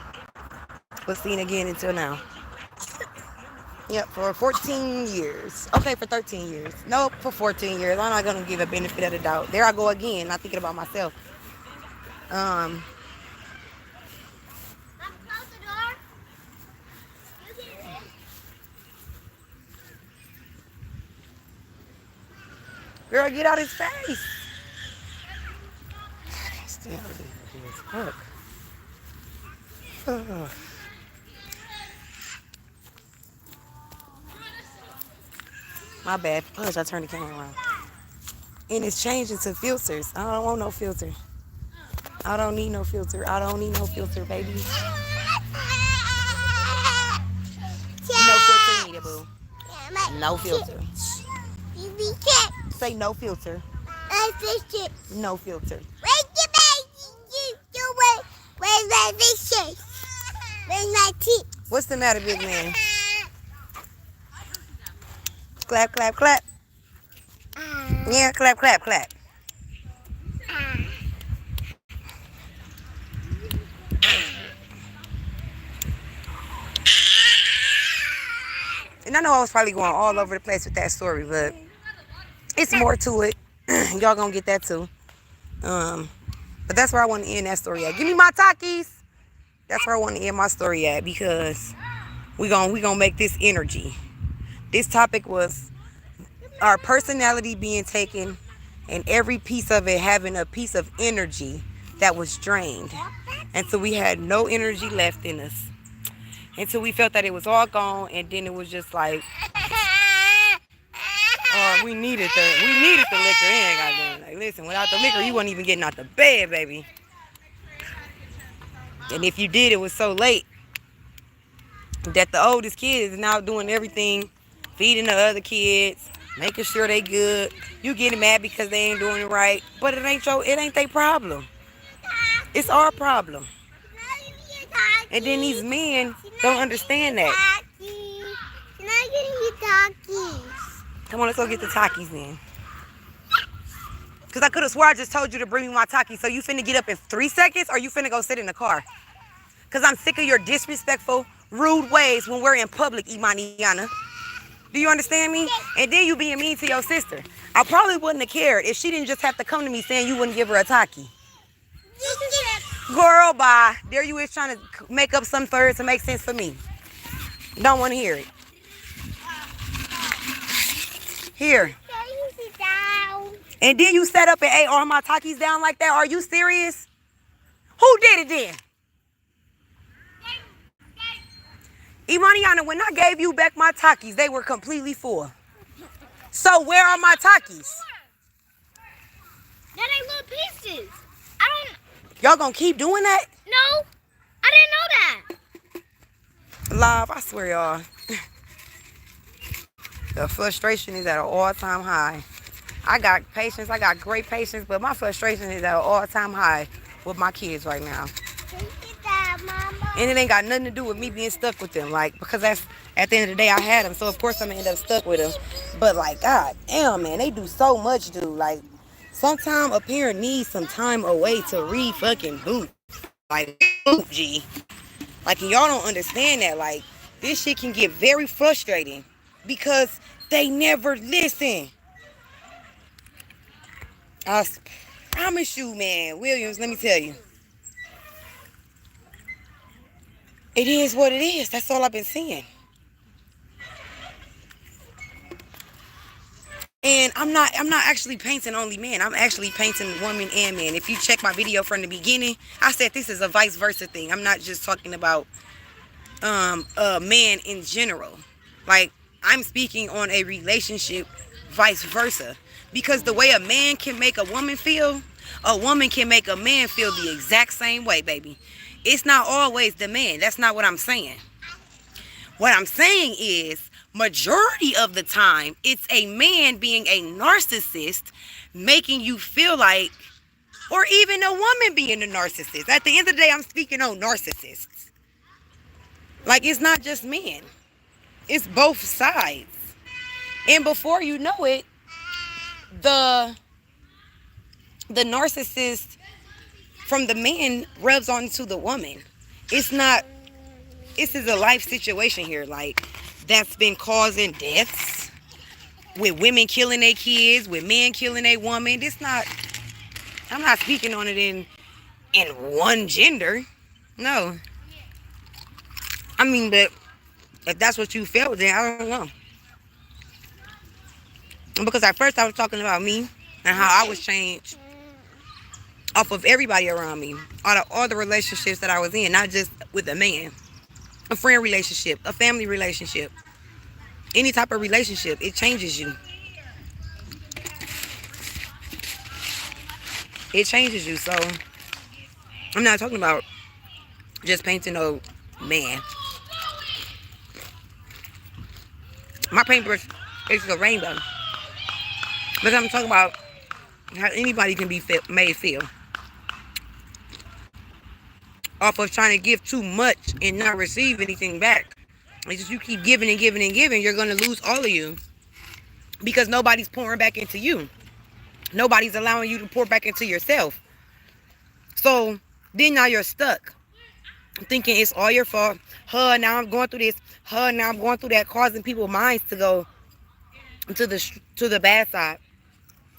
was seen again until now. Yep, for 14 years. Okay, for 13 years. Nope, for 14 years. I'm not going to give a benefit of the doubt. There I go again, not thinking about myself. Girl, get out his face. Still fuck. My bad. Push, I turned the camera around. And it's changing to filters. I don't want no filter. I don't need no filter. I don't need no filter, baby. No filter needed, boo. No filter. Say no filter. No filter. What's the matter, big man? Clap, clap, clap. Yeah, clap, clap, clap. And I know I was probably going all over the place with that story, but it's more to it. Y'all gonna get that too. But that's where I want to end that story at. Give me my Takis. That's where I want to end my story at, because we gonna make this energy. This topic was our personality being taken, and every piece of it having a piece of energy that was drained until we had no energy left in us. Until we felt that it was all gone, and then it was just like, oh, we needed the liquor. And goddamn, like, listen, without the liquor, you wasn't even getting out the bed, baby. And if you did, it was so late that the oldest kid is now doing everything, feeding the other kids, making sure they good. You getting mad because they ain't doing it right, but it ain't their problem. It's our problem. And then these men don't understand that. Come on, let's go get the Takis then. Because I could have swore I just told you to bring me my Takis. So you finna get up in 3 seconds, or you finna go sit in the car? Because I'm sick of your disrespectful, rude ways when we're in public, Imaniana. Do you understand me? And then you being mean to your sister. I probably wouldn't have cared if she didn't just have to come to me saying you wouldn't give her a Taki. Girl, bye. There you is trying to make up some for it to make sense for me. Don't want to hear it. Here. And then you sat up and ate all my Takis down like that? Are you serious? Who did it then? Imaniana, when I gave you back my Takis, they were completely full. So where are my Takis? That ain't little pieces. I don't... Y'all gonna keep doing that? No, I didn't know that. Live, I swear, y'all. The frustration is at an all-time high. I got patience. I got great patience, but my frustration is at an all-time high with my kids right now. And it ain't got nothing to do with me being stuck with them. Like, because that's, at the end of the day, I had them. So, of course, I'm going to end up stuck with them. But, like, God damn, man, they do so much, dude. Like, sometimes a parent needs some time away to re-fucking boot. Like, boot, G. Like, and y'all don't understand that. Like, this shit can get very frustrating because they never listen. I promise you, man, Williams, let me tell you. It is what it is. That's all I've been seeing. And I'm not actually painting only men. I'm actually painting women and men. If you check my video from the beginning, I said this is a vice versa thing. I'm not just talking about man in general. Like, I'm speaking on a relationship vice versa. Because the way a man can make a woman can make a man feel the exact same way, baby. It's not always the man. That's not what I'm saying. What I'm saying is, majority of the time, it's a man being a narcissist making you feel like, or even a woman being a narcissist. At the end of the day, I'm speaking on narcissists. Like, it's not just men. It's both sides. And before you know it, the narcissist from the man rubs onto the woman. It's not, this is a life situation here, like, that's been causing deaths, with women killing their kids, with men killing their woman. It's not, I'm not speaking on it in one gender. No. I mean, but if that's what you felt, then I don't know. Because at first I was talking about me and how I was changed off of everybody around me. All the relationships that I was in, not just with a man. A friend relationship, a family relationship. Any type of relationship, it changes you. It changes you. So I'm not talking about just painting a man. My paintbrush is a rainbow. But I'm talking about how anybody can be made feel off of trying to give too much and not receive anything back. It's just you keep giving and giving and giving, you're going to lose all of you because nobody's pouring back into you. Nobody's allowing you to pour back into yourself. So then now you're stuck thinking it's all your fault. Now I'm going through this. Now I'm going through that, causing people's minds to go to the bad side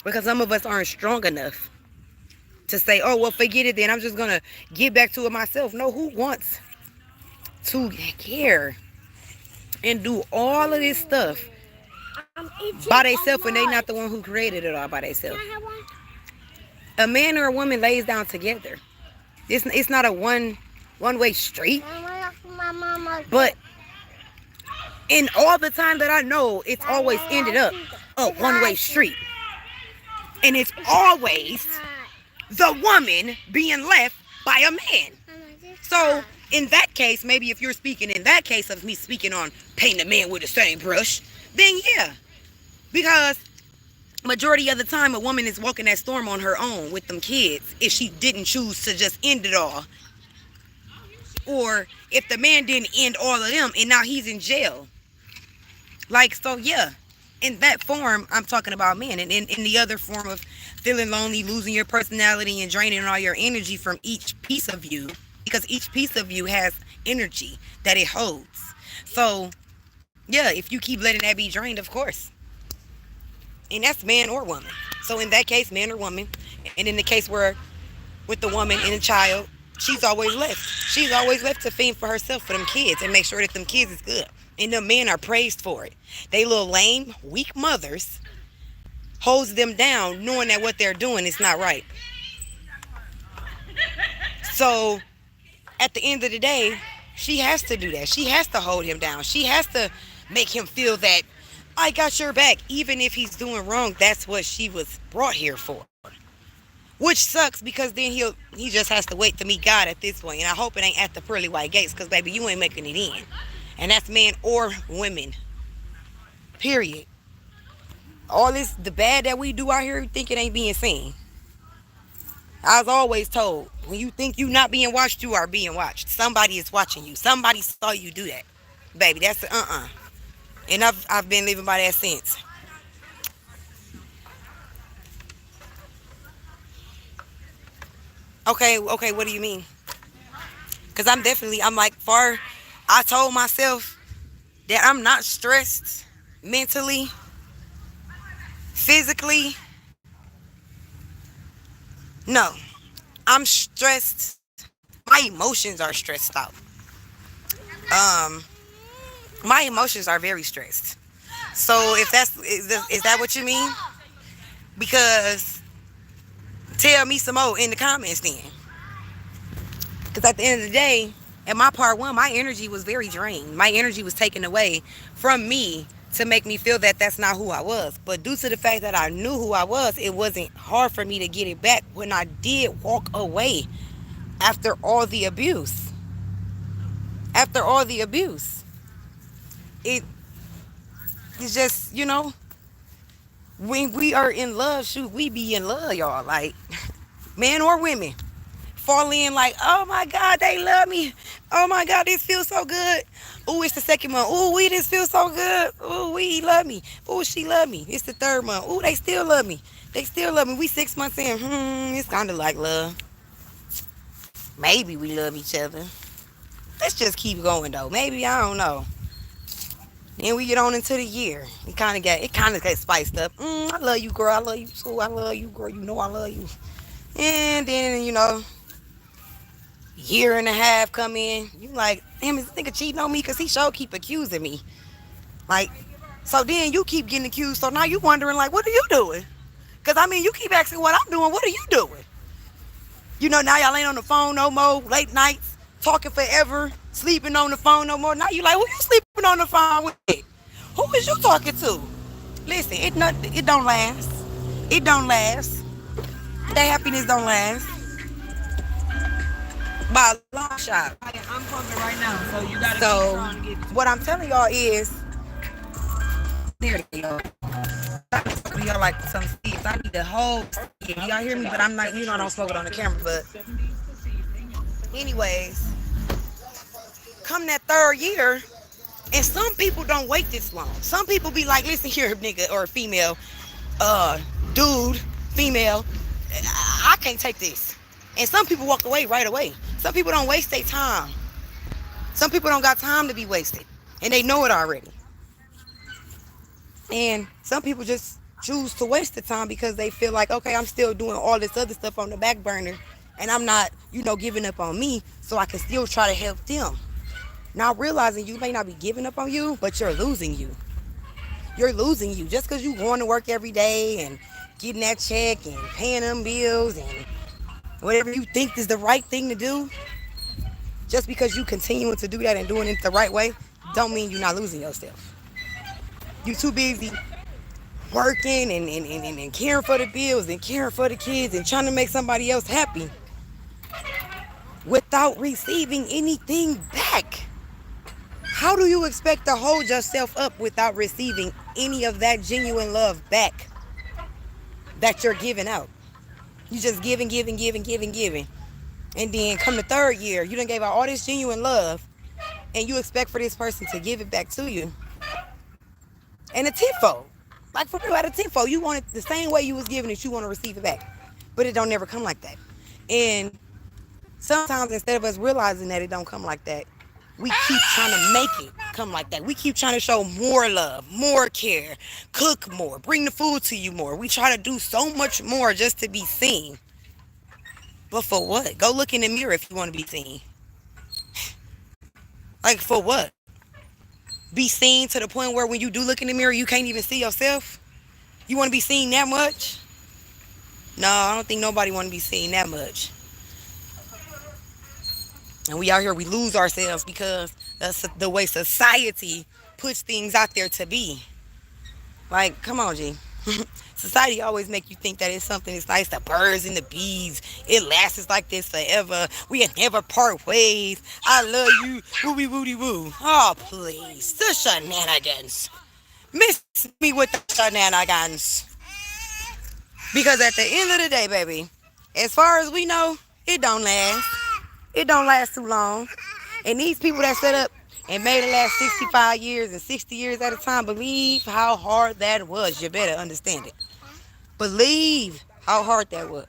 because some of us aren't strong enough to say, oh, well, forget it then. I'm just going to get back to it myself. No, who wants to care and do all of this stuff by themselves when they not the one who created it all by themselves? A man or a woman lays down together. It's not a one-way street. But in all the time that I know, it's always ended up a one-way street. And it's always the woman being left by a man. So in that case, maybe if you're speaking in that case of me speaking on painting a man with the same brush, then yeah. Because majority of the time a woman is walking that storm on her own with them kids if she didn't choose to just end it all. Or if the man didn't end all of them and now he's in jail. Like, so yeah. In that form, I'm talking about men. And in the other form of feeling lonely, losing your personality and draining all your energy from each piece of you. Because each piece of you has energy that it holds. So, yeah, if you keep letting that be drained, of course. And that's man or woman. So in that case, man or woman. And in the case where with the woman and the child, she's always left. She's always left to fend for herself, for them kids, and make sure that them kids is good. And the men are praised for it. They little lame, weak mothers holds them down knowing that what they're doing is not right. So at the end of the day, she has to do that. She has to hold him down. She has to make him feel that I got your back. Even if he's doing wrong, that's what she was brought here for. Which sucks because then he just has to wait to meet God at this point. And I hope it ain't at the pearly white gates because, baby, you ain't making it in. And that's men or women. Period. All this, the bad that we do out here, you think it ain't being seen. I was always told, when you think you not being watched, you are being watched. Somebody is watching you. Somebody saw you do that. Baby, that's And I've been living by that since. Okay, what do you mean? Because I'm like, I told myself that I'm not stressed mentally, physically. No, I'm stressed. My emotions are stressed out. Um, my emotions are very stressed. So if is that what you mean? Because tell me some more in the comments then. Because at the end of the day, in my part one, my energy was very drained. My energy was taken away from me to make me feel that that's not who I was. But due to the fact that I knew who I was, it wasn't hard for me to get it back when I did walk away after all the abuse. After all the abuse. It's just, when we are in love, shoot, we be in love, y'all. Like, men or women. Fall in like, oh my God, they love me. Oh my God, this feels so good. Ooh, it's the second month. Ooh, this feels so good. Ooh, he love me. Ooh, she love me. It's the third month. Ooh, they still love me. They still love me. We 6 months in. It's kind of like love. Maybe we love each other. Let's just keep going though. Maybe, I don't know. Then we get on into the year. It kind of got spiced up. I love you, girl. I love you too. I love you, girl. You know I love you. And then, year and a half come in. You like, damn, is this nigga cheating on me? Because he sure keep accusing me. Like, so then you keep getting accused. So now you wondering, like, what are you doing? Because, you keep asking what I'm doing. What are you doing? Now y'all ain't on the phone no more. Late nights, talking forever, sleeping on the phone no more. Now you like, who you sleeping on the phone with? Who is you talking to? Listen, it don't last. It don't last. That happiness don't last by a long shot. I'm coming right now, so you gotta keep So trying to get it to what me. I'm telling y'all is, there they go. Y'all like some seeds. I need the whole stick. Y'all hear me? But I'm not. I don't smoke it on the camera. But anyways, come that third year, and some people don't wait this long. Some people be like, listen here, nigga or female, uh, dude, female, I can't take this. And some people walk away right away. Some people don't waste their time. Some people don't got time to be wasted, and they know it already. And some people just choose to waste the time because they feel like, okay, I'm still doing all this other stuff on the back burner, and I'm not, giving up on me, so I can still try to help them. Not realizing you may not be giving up on you, but you're losing you. You're losing you just because you going to work every day and getting that check and paying them bills and whatever you think is the right thing to do. Just because you continuing to do that and doing it the right way, don't mean you're not losing yourself. You too busy working and caring for the bills and caring for the kids and trying to make somebody else happy without receiving anything back. How do you expect to hold yourself up without receiving any of that genuine love back that you're giving out? You just giving, giving, giving, giving, giving. And then come the third year, you done gave out all this genuine love and you expect for this person to give it back to you. And a tenfold. Like for real, at a tenfold, you want it the same way you was giving it, you want to receive it back. But it don't never come like that. And sometimes instead of us realizing that it don't come like that, we keep trying to make it come like that. We keep trying to show more love, more care, cook more, bring the food to you more. We try to do so much more just to be seen. But for what? Go look in the mirror if you want to be seen. Like for what? Be seen to the point where when you do look in the mirror, you can't even see yourself? You want to be seen that much? No, I don't think nobody want to be seen that much. And we out here, we lose ourselves because that's the way society puts things out there to be. Like, come on, G. Society always make you think that it's something that's nice, the birds and the bees. It lasts like this forever. We'll never part ways. I love you. Wooey woody woo. Oh, please. The shenanigans. Miss me with the shenanigans. Because at the end of the day, baby, as far as we know, it don't last. It don't last too long. And these people that set up and made it last 65 years and 60 years at a time, believe how hard that was. You better understand it. Believe how hard that was.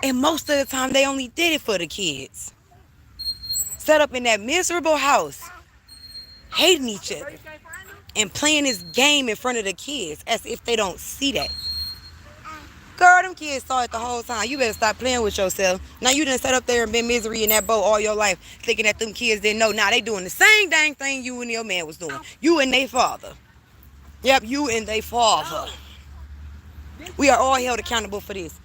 And most of the time, they only did it for the kids. Set up in that miserable house, hating each other, and playing this game in front of the kids as if they don't see that. Girl, them kids saw it the whole time. You better stop playing with yourself. Now you done sat up there and been misery in that boat all your life, thinking that them kids didn't know. Now they doing the same dang thing you and your man was doing. You and they father. Yep, you and they father. We are all held accountable for this.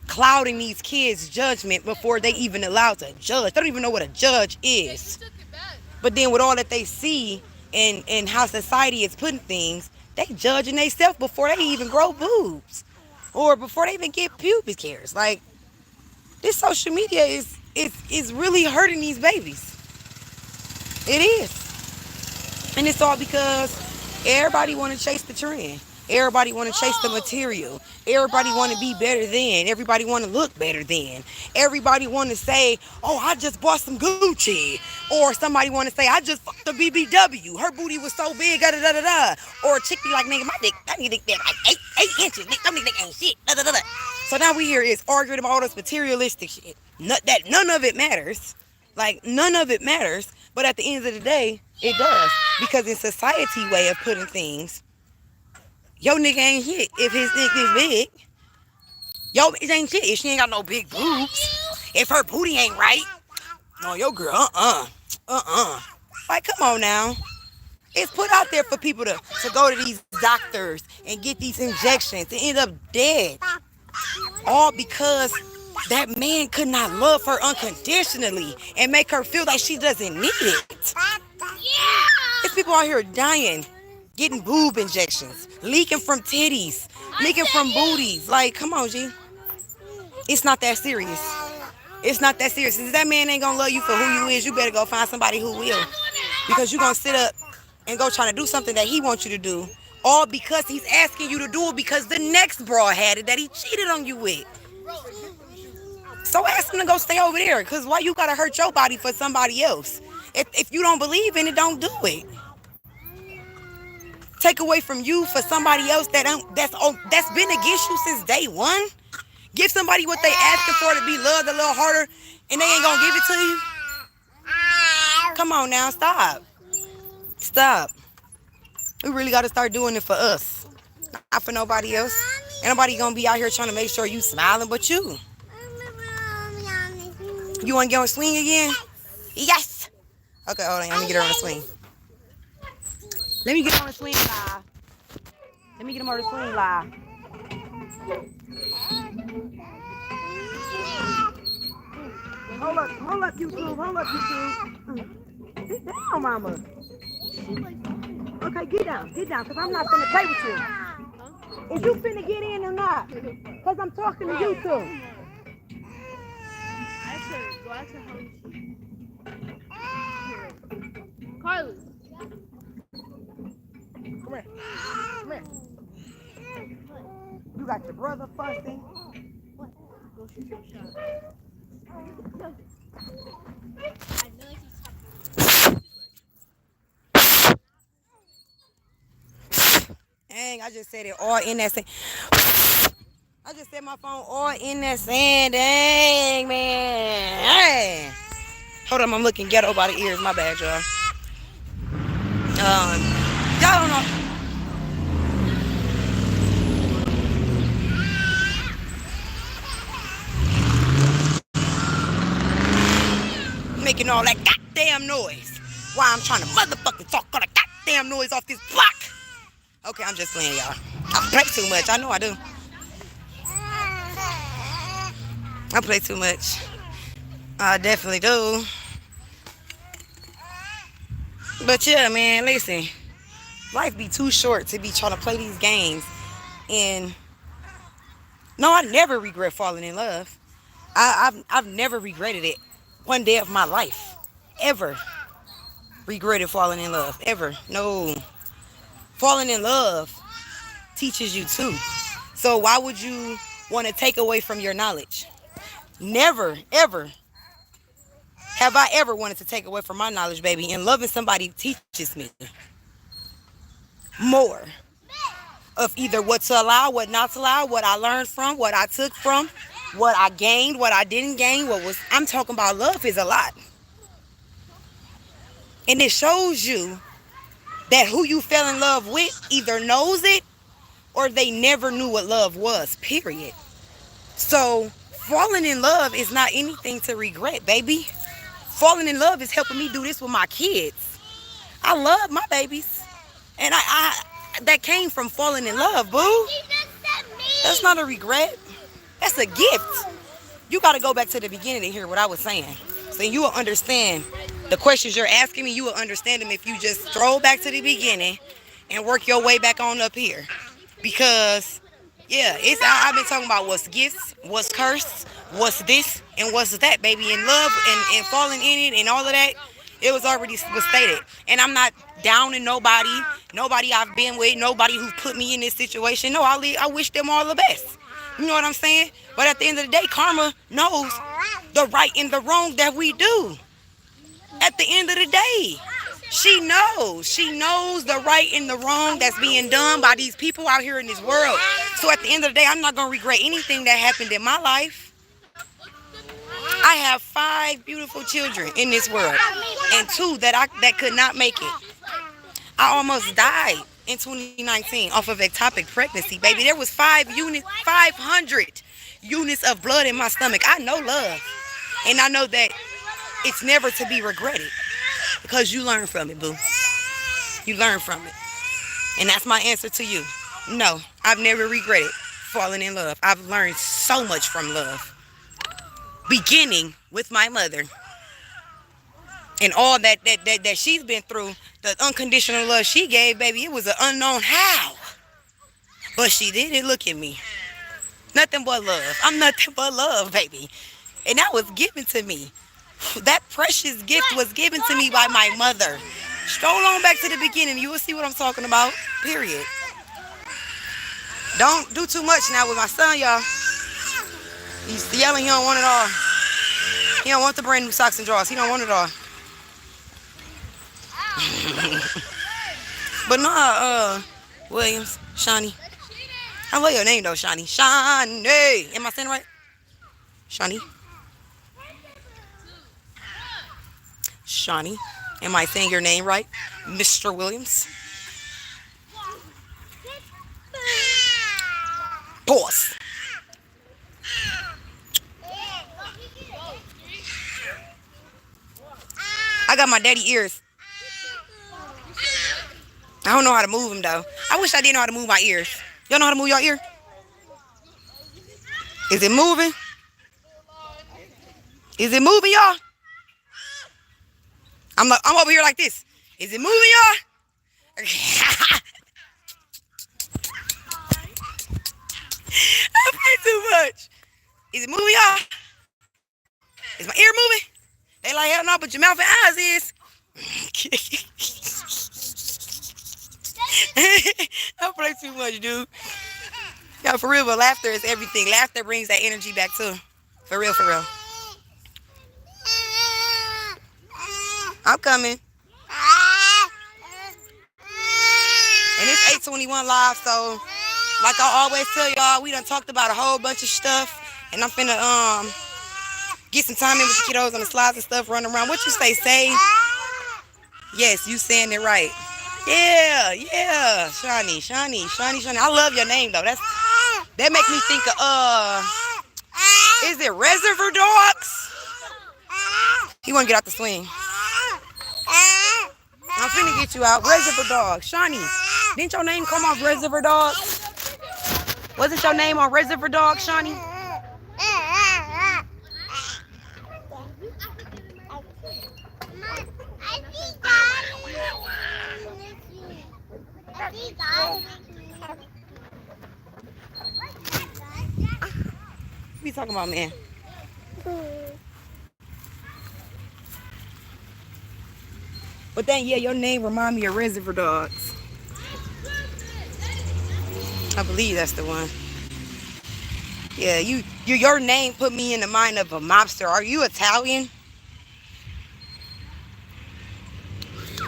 Clouding these kids' judgment before they even allowed to judge. They don't even know what a judge is. But then with all that they see and how society is putting things, they judging themselves before they even grow boobs or before they even get pubic hairs. Like, this social media is really hurting these babies. It is. And it's all because everybody want to chase the trend. Everybody want to chase the material. Everybody want to be better than. Everybody want to look better than. Everybody want to say, oh, I just bought some Gucci. Or somebody want to say, I just fucked a BBW. Her booty was so big, da da da da da. Or a chick be like, nigga, my dick, that nigga dick like 8 inches. Nigga, that nigga ain't shit. Da da da da. So now we here is arguing about all this materialistic shit. That none of it matters. Like, none of it matters. But at the end of the day, it does. Because in society way of putting things, yo nigga ain't shit if his dick is big. Yo bitch ain't shit if she ain't got no big boobs. If her booty ain't right. No, yo girl, Like, come on now. It's put out there for people to go to these doctors and get these injections and end up dead. All because that man could not love her unconditionally and make her feel like she doesn't need it. There's people out here dying, getting boob injections, leaking from titties, leaking from booties. Like, come on, G. It's not that serious. It's not that serious. If that man ain't gonna love you for who you is, you better go find somebody who will. Because you gonna sit up and go trying to do something that he wants you to do. All because he's asking you to do it because the next broad had it that he cheated on you with. So ask him to go stay over there. Because why you gotta hurt your body for somebody else? If you don't believe in it, don't do it. Take away from you for somebody else that's been against you since day one. Give somebody what they asking for to be loved a little harder, and they ain't gonna give it to you. Come on now, stop. Stop. We really gotta start doing it for us, not for nobody else. Ain't nobody gonna be out here trying to make sure you smiling, but you. You wanna get on the swing again? Yes. Okay, hold on. Let me get her on the swing. Let me get on the swing live. Let me get him on the swing live. Hold up, YouTube. Hold up, YouTube. Sit down, mama. Okay, get down, because I'm not finna play with you. Is you finna get in or not? Because I'm talking to you too. Carly. Come here. Come here. You got your brother fussing. Go shoot your shot. Dang, I just said it all in that sand. I just said my phone all in that sand. Dang, man. Hey. Hold on, I'm looking ghetto by the ears. My bad, y'all. Y'all don't know. Making all that goddamn noise. Why I'm trying to motherfucking talk all the goddamn noise off this block. Okay, I'm just playing, y'all. I play too much. I know I do. I play too much. I definitely do. But yeah, man, listen. Life be too short to be trying to play these games. And no, I never regret falling in love. I've never regretted it one day of my life. Ever regretted falling in love. Ever. No. Falling in love teaches you too. So why would you want to take away from your knowledge? Never, ever have I ever wanted to take away from my knowledge, baby. And loving somebody teaches me more of either what to allow, what not to allow, what I learned from, what I took from, what I gained, what I didn't gain, I'm talking about love is a lot. And it shows you that who you fell in love with either knows it or they never knew what love was, period. So falling in love is not anything to regret, baby. Falling in love is helping me do this with my kids. I love my babies. And I that came from falling in love, boo. That's not a regret. That's a gift. You got to go back to the beginning to hear what I was saying. So you will understand the questions you're asking me. You will understand them if you just throw back to the beginning and work your way back on up here. Because, yeah, I've been talking about what's gifts, what's cursed, what's this, and what's that, baby. And love and falling in it and all of that, it was already was stated. And I'm not downing nobody I've been with, nobody who put me in this situation. No, I wish them all the best. You know what I'm saying? But at the end of the day, karma knows the right and the wrong that we do. At the end of the day, she knows the right and the wrong that's being done by these people out here in this world. So at the end of the day, I'm not going to regret anything that happened in my life. I have 5 beautiful children in this world and 2 that could not make it. I almost died in 2019 off of ectopic pregnancy, baby. There was 500 units of blood in my stomach. I know love. And I know that it's never to be regretted because you learn from it, boo. You learn from it. And that's my answer to you. No, I've never regretted falling in love. I've learned so much from love. Beginning with my mother. And all that she's been through, the unconditional love she gave, baby, it was an unknown how. But she did it. Look at me. Nothing but love. I'm nothing but love, baby. And that was given to me. That precious gift was given to me by my mother. Stroll on back to the beginning. You will see what I'm talking about. Period. Don't do too much now with my son, y'all. He's yelling he don't want it all. He don't want the brand new socks and drawers. He don't want it all. But nah, Williams, Shawnee. I love your name though, Shawnee. Shawnee. Am I saying it right? Shawnee. Shawnee. Am I saying your name right? Mr. Williams. Pause. I got my daddy ears. I don't know how to move them though. I wish I didn't know how to move my ears. Y'all know how to move your ear? Is it moving? Is it moving, y'all? I'm over here like this. Is it moving, y'all? I play too much. Is it moving, y'all? Is my ear moving? They like, hell no, but your mouth and eyes is. I play too much, dude. Yeah, for real, but laughter is everything. Laughter brings that energy back too. For real, for real. I'm coming. And it's 8:21 live, so like I always tell y'all, we done talked about a whole bunch of stuff. And I'm finna get some time in with the kiddos on the slides and stuff, running around. What you say, Sage? Yes, you saying it right. Yeah. Shawnee. I love your name though. That make me think of is it Reservoir Dogs? He wanna get out the swing. I'm finna get you out. Reservoir Dogs. Shawnee, didn't your name come off Reservoir Dogs? Wasn't your name on Reservoir Dogs, Shawnee? What you talking about, man? But then, yeah, your name remind me of Reservoir Dogs. I believe that's the one. Yeah, your name put me in the mind of a mobster. Are you Italian?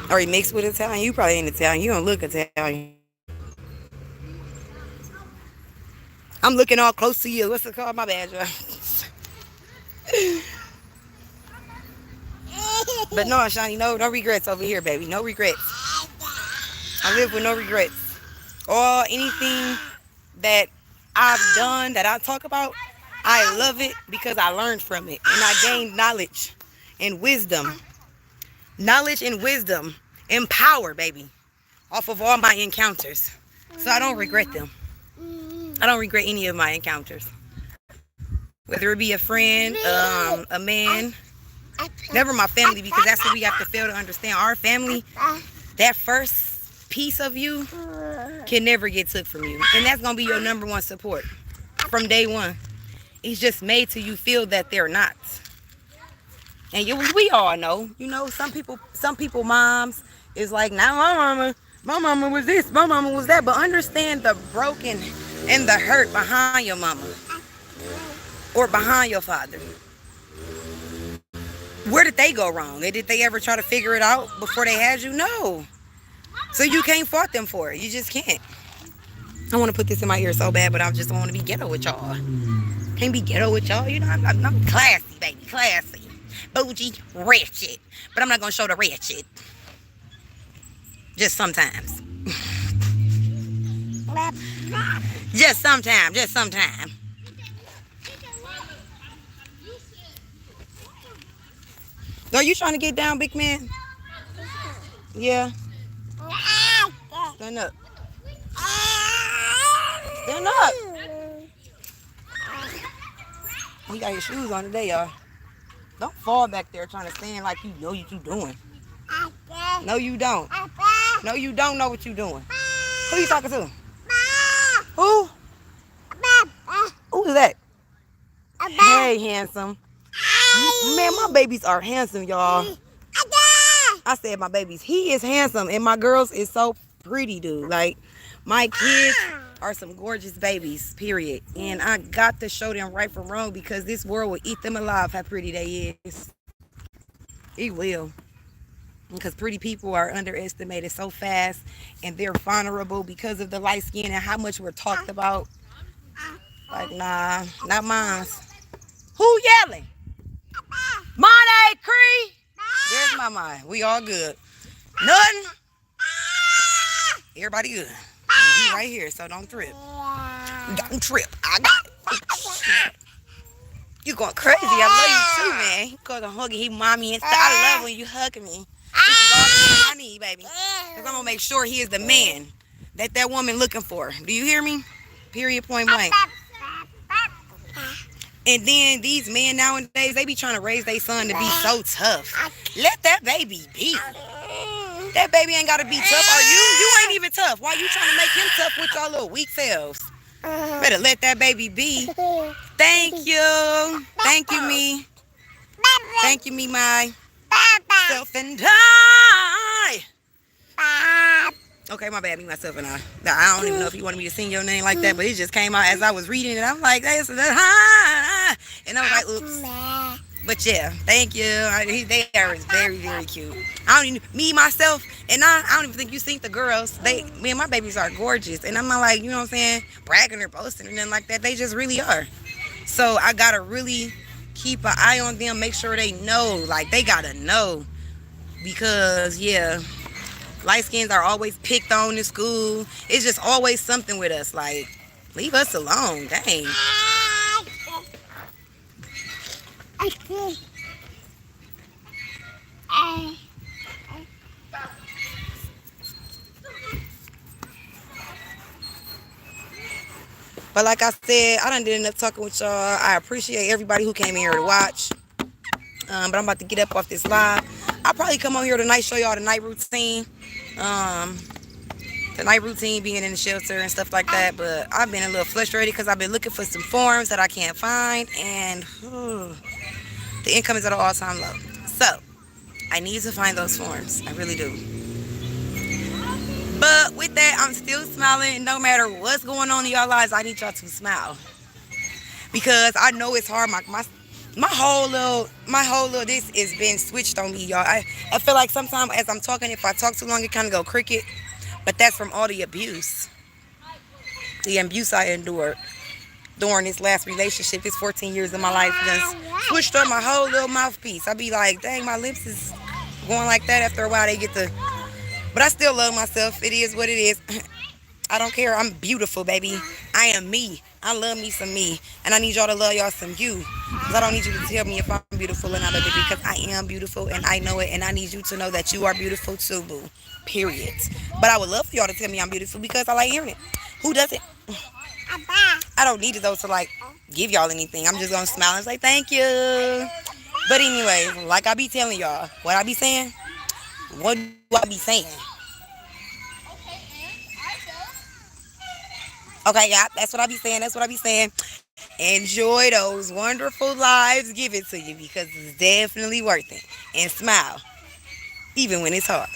Or you mixed with Italian? You probably ain't Italian. You don't look Italian. I'm looking all close to you. What's it called? My bad, y'all. But no, Shawnee, no regrets over here, baby. No regrets. I live with no regrets. Or anything that I've done that I talk about, I love it because I learned from it. And I gained knowledge and wisdom. Knowledge and wisdom and power, baby, off of all my encounters. So I don't regret them. I don't regret any of my encounters. Whether it be a friend, a man, never my family, because that's what we have to fail to understand. Our family, that first piece of you can never get took from you. And that's going to be your number one support from day one. It's just made to you feel that they're not. And we all know, some people moms is like, now my mama was this, my mama was that. But understand the broken and the hurt behind your mama or behind your father. Where did they go wrong? Did they ever try to figure it out before they had you? No. So you can't fault them for it. You just can't. I want to put this in my ear so bad, but I just want to be ghetto with y'all. Can't be ghetto with y'all. I'm classy, baby, classy. Bougie, ratchet. But I'm not going to show the ratchet. Just sometimes. Just sometime. Are you trying to get down, big man? Yeah. Stand up. Stand up. He got his shoes on today, y'all. Don't fall back there trying to stand like you know what you doing. No, you don't. No, you don't know what you doing. Who you talking to? Who? Who is that? Hey, handsome. Man, my babies are handsome, y'all. I said my babies. He is handsome, and my girls is so pretty, dude. Like, my kids are some gorgeous babies, period. And I got to show them right from wrong because this world will eat them alive how pretty they is. It will. Because pretty people are underestimated so fast, and they're vulnerable because of the light skin and how much we're talked about. Like, nah, not mine. Who yelling? Money, Cree. There's my mind. We all good. Nothing. Everybody good. He right here, so don't trip. Don't trip. I got it. You going crazy. I love you too, man. He goes to hugging he mommy and stuff. I love when you hugging me. This is all the man I need, baby. Because I'm going to make sure he is the man that woman looking for. Do you hear me? Period, point blank. And then these men nowadays, they be trying to raise their son to be so tough. Let that baby be. That baby ain't got to be tough. Or you ain't even tough. Why you trying to make him tough with your little weak selves? Better let that baby be. Thank you. Thank you, me. Thank you, me, my self and I. Okay, my bad, me, myself, and I. I don't even know if you wanted me to sing your name like that, but it just came out as I was reading it. I'm like, and I was like, oops. But yeah, thank you. They are very, very cute. I don't even, me, myself, and I don't even think you seen the girls. Me and my babies are gorgeous. And I'm not like, you know what I'm saying, bragging or boasting or nothing like that. They just really are. So I gotta really keep an eye on them, make sure they know. Like, they gotta know. Because, yeah, light skins are always picked on in school. It's just always something with us. Like, leave us alone. Dang. But like I said, I done did enough talking with y'all. I appreciate everybody who came in here to watch. But I'm about to get up off this live. I'll probably come on here tonight, show y'all the night routine. Um, the night routine, being in the shelter and stuff like that. But I've been a little frustrated because I've been looking for some forms that I can't find. And the income is at an all-time low. So, I need to find those forms. I really do. But with that, I'm still smiling. No matter what's going on in y'all lives, I need y'all to smile. Because I know it's hard. My whole little this has been switched on me, y'all. I feel like sometimes as I'm talking, if I talk too long, it kind of go cricket. But that's from all the abuse. The abuse I endured during this last relationship, this 14 years of my life, just switched up my whole little mouthpiece. I be like, dang, my lips is going like that. After a while, they get the... But I still love myself. It is what it is. I don't care. I'm beautiful, baby. I am me. I love me some me. And I need y'all to love y'all some you. Because I don't need you to tell me if I'm beautiful or not, baby. Because I am beautiful and I know it. And I need you to know that you are beautiful too, boo. Period. But I would love for y'all to tell me I'm beautiful because I like hearing it. Who doesn't? I don't need it, though, to, like, give y'all anything. I'm just going to smile and say thank you. But anyway, like I be telling y'all, what I be saying, what do I be saying? Okay, yeah, that's what I be saying. That's what I be saying. Enjoy those wonderful lives given to you because it's definitely worth it. And smile, even when it's hard.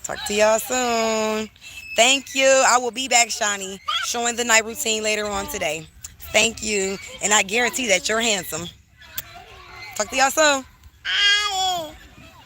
Talk to y'all soon. Thank you. I will be back, Shawnee, showing the night routine later on today. Thank you. And I guarantee that you're handsome. Talk to y'all soon.